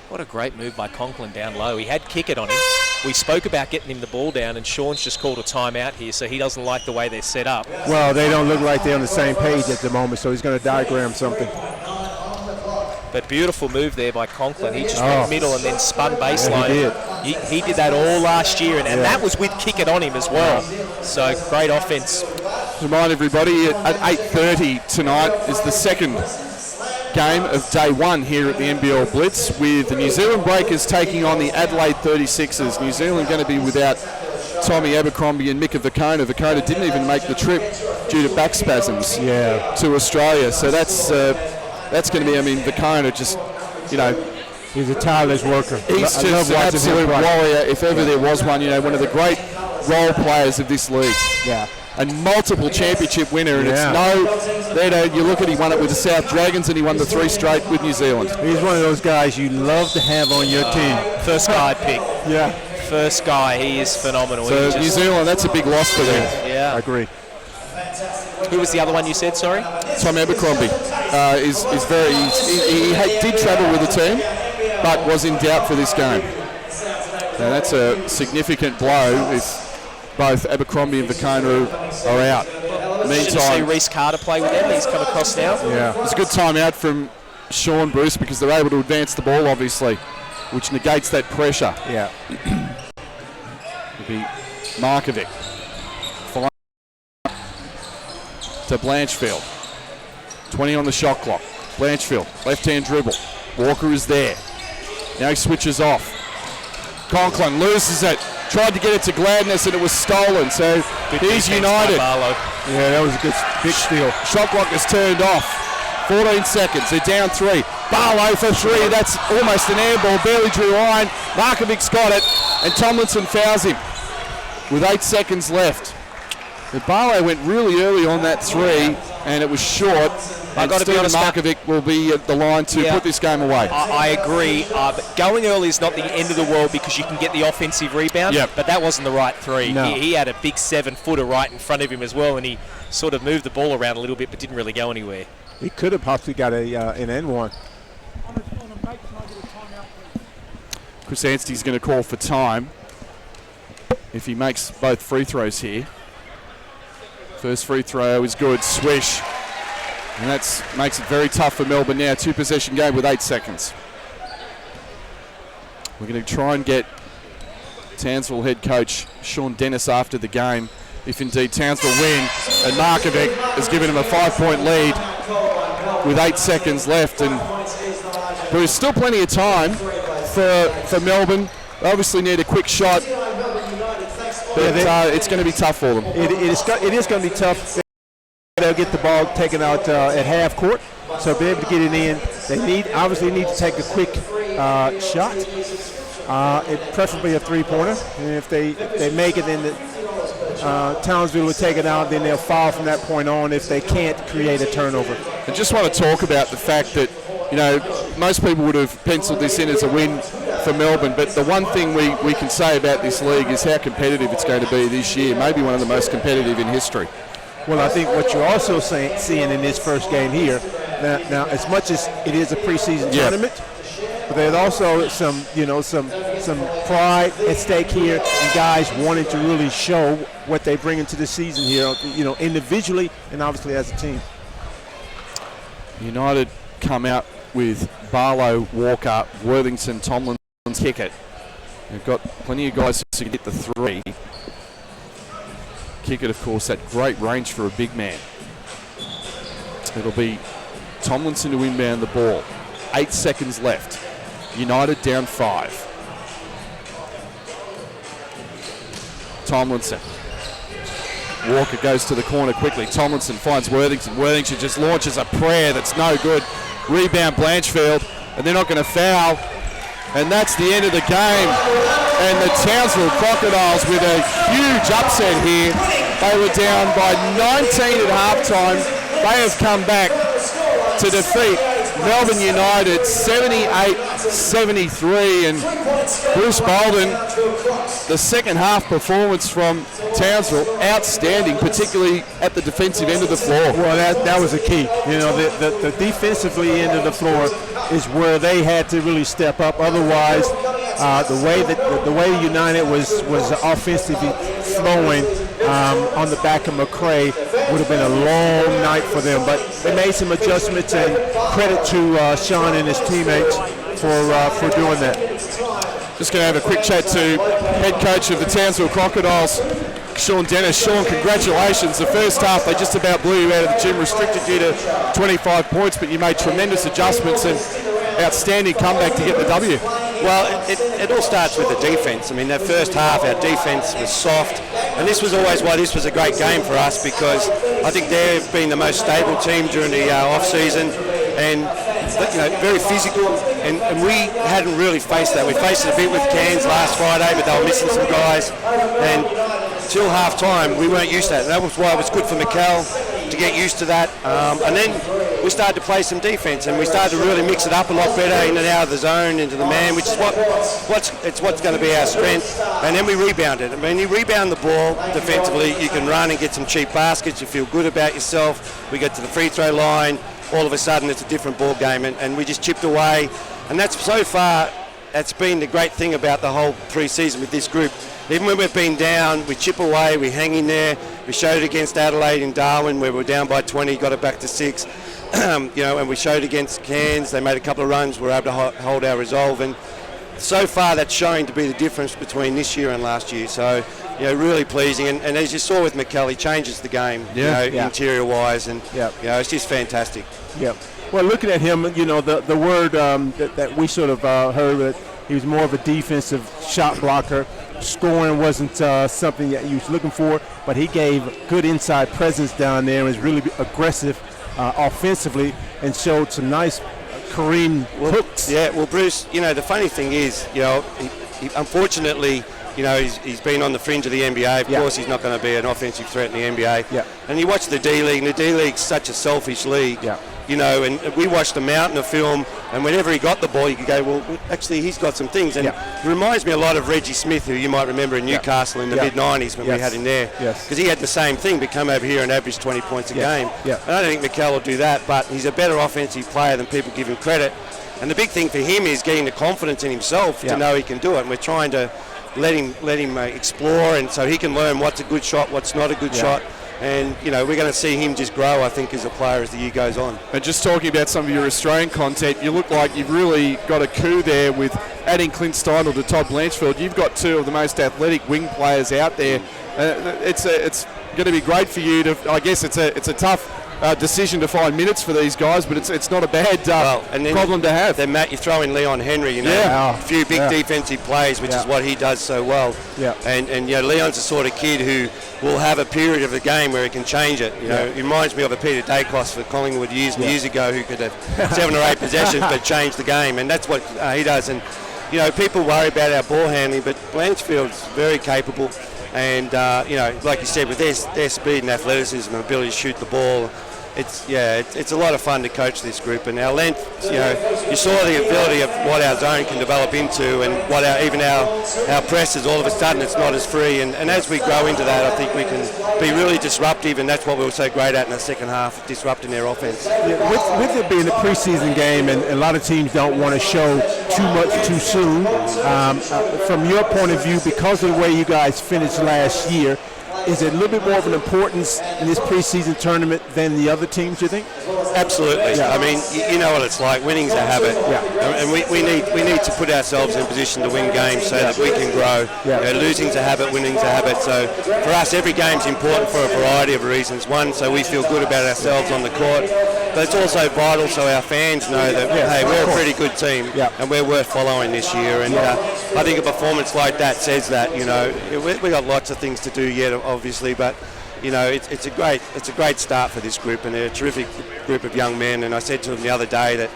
What a great move by Conklin down low. He had Kickett on him. We spoke about getting him the ball down, and Sean's just called a timeout here, so he doesn't like the way they're set up. Well, they don't look like they're on the same page at the moment, so he's going to diagram something. But beautiful move there by Conklin. He just went middle and then spun baseline. Yeah, he did that all last year, and that was with Kickett on him as well. So great offense. Remind everybody, at 8:30 tonight is the second game of day 1 here at the NBL Blitz, with the New Zealand Breakers taking on the Adelaide 36ers. New Zealand going to be without Tommy Abercrombie and Mika Vicona. Vicona didn't even make the trip due to back spasms to Australia. So that's going to be, Vicona just, he's a tireless worker. He's just an absolute warrior, if ever there was one. One of the great role players of this league. Yeah. And multiple championship winner, and you look at, he won it with the South Dragons, and he won the 3 straight with New Zealand. He's one of those guys you love to have on your team. First guy pick. Yeah. First guy, he is phenomenal. So New Zealand, that's a big loss for them. Yeah. I agree. Who was the other one you said, sorry? Tom Abercrombie is very... He did travel with the team, but was in doubt for this game. So that's a significant blow if both Abercrombie and Vicona are out. Meantime, see Reece Carter play with them. He's come across now. Yeah, it's a good timeout from Sean, Bruce, because they're able to advance the ball, obviously, which negates that pressure. Yeah. It'll be Markovic. To Blanchfield. 20 on the shot clock. Blanchfield, left-hand dribble. Walker is there. Now he switches off. Conklin loses it. Tried to get it to Gladness and it was stolen. So he's United. Yeah, that was a good big steal. Shot clock is turned off. 14 seconds. They're down 3. Barlow for 3. That's almost an air ball. Barely drew line. Markovic's got it. And Tomlinson fouls him with 8 seconds left. But Barlow went really early on that 3, and it was short. I've got to be honest, Markovic will be at the line to put this game away. I agree. But going early is not the end of the world because you can get the offensive rebound. Yep. But that wasn't the right 3. No. He had a big 7-footer right in front of him as well, and he sort of moved the ball around a little bit but didn't really go anywhere. He could have possibly got an N1. Chris Anstey's going to call for time if he makes both free throws here. First free throw is good. Swish. And that makes it very tough for Melbourne now. 2-possession game with 8 seconds. We're going to try and get Townsville head coach Sean Dennis after the game, if indeed Townsville win. And Markovic has given him a 5-point lead with 8 seconds left. And there's still plenty of time for Melbourne. They obviously need a quick shot. But it's going to be tough for them. It is going to be tough. They'll get the ball taken out at half court, so be able to get it in. They obviously need to take a quick shot, preferably a three-pointer. And if they make it, then Townsville will take it out. Then they'll foul from that point on if they can't create a turnover. I just want to talk about the fact that, you know, most people would have penciled this in as a win for Melbourne, but the one thing we can say about this league is how competitive it's going to be this year, maybe one of the most competitive in history. Well, I think what you're also seeing in this first game here, now as much as it is a preseason tournament, but there's also some pride at stake here, and guys wanting to really show what they bring into the season here, you know, individually and obviously as a team. United come out with Barlow, Walker, Worthington, Tomlinson, kick it. They've got plenty of guys who can hit the 3. Kick it, of course, at great range for a big man. It'll be Tomlinson to inbound the ball. 8 seconds left. United down 5. Tomlinson. Walker goes to the corner quickly. Tomlinson finds Worthington. Worthington just launches a prayer that's no good. Rebound Blanchfield, and they're not going to foul. And that's the end of the game. And the Townsville Crocodiles with a huge upset here. They were down by 19 at halftime. They have come back to defeat Melbourne United 78-73. And Bruce Bolden, the second half performance from Townsville, outstanding, particularly at the defensive end of the floor. Well, that was a key. You know, the defensively end of the floor is where they had to really step up. Otherwise, the way United was offensively flowing on the back of McRae would have been a long night for them. But they made some adjustments, and credit to Sean and his teammates for doing that. Just going to have a quick chat to head coach of the Townsville Crocodiles, Sean Dennis. Sean, congratulations. The first half, they just about blew you out of the gym, restricted you to 25 points, but you made tremendous adjustments and outstanding comeback to get the W. Well, it all starts with the defense. I mean, that first half, our defense was soft, and this was always why this was a great game for us, because I think they've been the most stable team during the off-season, and very physical, and we hadn't really faced that. We faced it a bit with Cairns last Friday, but they were missing some guys, and till half-time, we weren't used to that. And that was why it was good for Mikel to get used to that, and then we started to play some defense, and we started to really mix it up a lot better in and out of the zone, into the man, which is what's going to be our strength. And then we rebounded. I mean, you rebound the ball defensively, you can run and get some cheap baskets, you feel good about yourself. We get to the free throw line, all of a sudden it's a different ball game, and we just chipped away. And that's so far, that's been the great thing about the whole pre-season with this group. even when we've been down, we chip away, we hang in there. We showed it against Adelaide in Darwin where we were down by 20, got it back to 6. And we showed against Cairns, they made a couple of runs, we were able to hold our resolve, and so far that's showing to be the difference between this year and last year. So, really pleasing, and as you saw with McKell, he changes the game, interior-wise, and it's just fantastic. Yeah. Well, looking at him, the word that we sort of heard, that he was more of a defensive shot blocker. Scoring wasn't something that he was looking for, but he gave good inside presence down there and was really aggressive offensively and showed some nice careen hooks. Yeah, well, Bruce, the funny thing is, he unfortunately, he's been on the fringe of the NBA. Of course, he's not going to be an offensive threat in the NBA. Yeah. And you watch the D-League, and the D-League's such a selfish league. Yeah. And we watched a mountain of film, and whenever he got the ball, you could go, well, actually, he's got some things. And it reminds me a lot of Reggie Smith, who you might remember in Newcastle in the mid-90s when we had him there. Yes. Because he had the same thing, but come over here and average 20 points a game. Yeah. And I don't think McKell will do that, but he's a better offensive player than people give him credit. And the big thing for him is getting the confidence in himself to know he can do it. And we're trying to let him explore, and so he can learn what's a good shot, what's not a good shot. And, we're going to see him just grow, I think, as a player as the year goes on. And just talking about some of your Australian content, you look like you've really got a coup there with adding Clint Steindl to Todd Blanchfield. You've got two of the most athletic wing players out there. It's going to be great for you to, I guess it's a tough decision to find minutes for these guys, but it's not a bad problem to have. Then, Matt, you throw in Leon Henry, a few big defensive plays, which is what he does so well. Yeah. And Leon's the sort of kid who will have a period of the game where he can change it. It reminds me of a Peter Dacos for Collingwood years ago, who could have 7 or 8 possessions but change the game, and that's what he does. And people worry about our ball handling, but Blanchfield's very capable. And like you said, with their speed and athleticism and ability to shoot the ball, it's a lot of fun to coach this group. And our length, you saw the ability of what our zone can develop into, and what our presses, all of a sudden it's not as free. And as we grow into that, I think we can be really disruptive, and that's what we were so great at in the second half, disrupting their offense. Yeah, with it being a preseason game, and a lot of teams don't want to show too much too soon, from your point of view, because of the way you guys finished last year, is it a little bit more of an importance in this preseason tournament than the other teams, you think? Absolutely. Yeah. I mean, you know what it's like. Winning's a habit. Yeah. And we need to put ourselves in a position to win games so that we can grow. Yeah. Losing's a habit, winning's a habit. So for us, every game's important for a variety of reasons. One, so we feel good about ourselves on the court. But it's also vital so our fans know that, hey, we're a pretty good team and we're worth following this year. And I think a performance like that says that, we got lots of things to do yet, obviously, but it's a great start for this group, and they're a terrific group of young men. And I said to them the other day that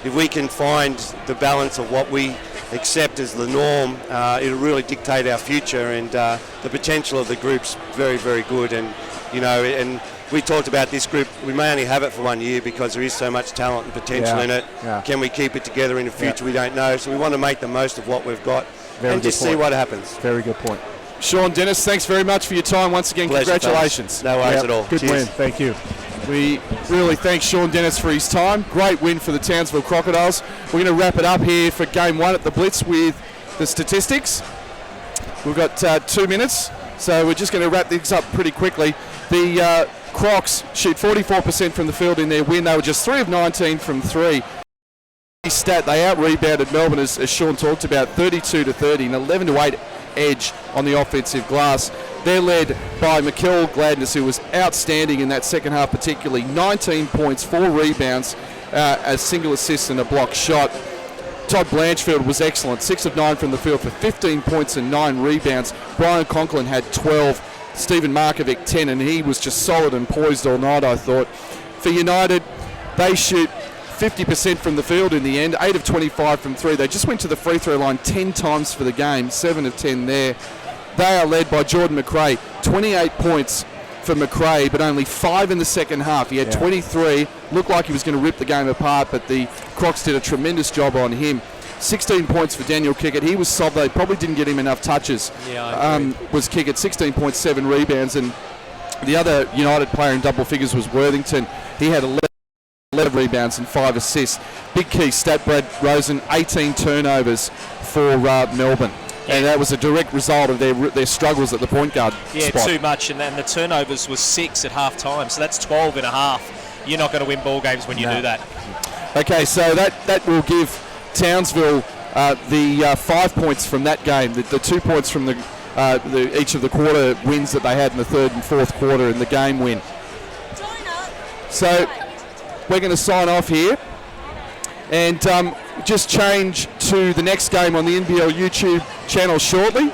if we can find the balance of what we accept as the norm, it'll really dictate our future, and the potential of the group's very, very good. And and we talked about this group. We may only have it for 1 year because there is so much talent and potential in it. Yeah. Can we keep it together in the future? We don't know. So we want to make the most of what we've got and just see what happens. Very good point. Sean Dennis, thanks very much for your time once again. Pleasure, congratulations. Fellas. No worries at all. Good win. Thank you. We really thank Sean Dennis for his time. Great win for the Townsville Crocodiles. We're going to wrap it up here for Game 1 at the Blitz with the statistics. We've got 2 minutes, so we're just going to wrap this up pretty quickly. The Crocs shoot 44% from the field in their win. They were just 3 of 19 from 3. Stat, they out-rebounded Melbourne, as Sean talked about, 32-30, an 11-8 edge on the offensive glass. They're led by Mikel Gladness, who was outstanding in that second half particularly. 19 points, 4 rebounds, a single assist and a block shot. Todd Blanchfield was excellent, 6 of 9 from the field for 15 points and 9 rebounds. Brian Conklin had 12. Stephen Markovic 10, and he was just solid and poised all night, I thought. For United, they shoot 50% from the field in the end, 8 of 25 from 3. They just went to the free throw line 10 times for the game, 7 of 10 there. They are led by Jordan McRae, 28 points for McRae, but only 5 in the second half. He had 23, looked like he was going to rip the game apart, but the Crocs did a tremendous job on him. 16 points for Daniel Kickett. He was soft. They probably didn't get him enough touches. Was Kickett, 16.7 rebounds, and the other United player in double figures was Worthington. He had 11 rebounds and 5 assists. Big key stat, Brad Rosen, 18 turnovers for Melbourne. and that was a direct result of their struggles at the point guard spot. Too much, and then the turnovers was 6 at half time, so that's 12 and a half. You're not going to win ball games when you do that. Okay, so that will give Townsville the 5 points from that game, the 2 points from each of the quarter wins that they had in the third and fourth quarter in the game win. So we're going to sign off here and just change to the next game on the NBL YouTube channel shortly.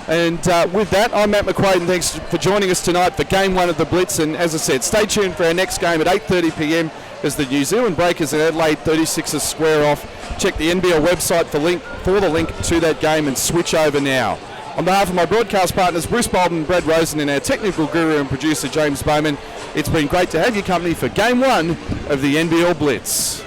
And with that, I'm Matt McQuaid, and thanks for joining us tonight for Game 1 of the Blitz. And as I said, stay tuned for our next game at 8:30 p.m. as the New Zealand Breakers and Adelaide 36ers square off. Check the NBL website for the link to that game and switch over now. On behalf of my broadcast partners Bruce Bolden and Brad Rosen and our technical guru and producer James Bowman, it's been great to have your company for Game 1 of the NBL Blitz.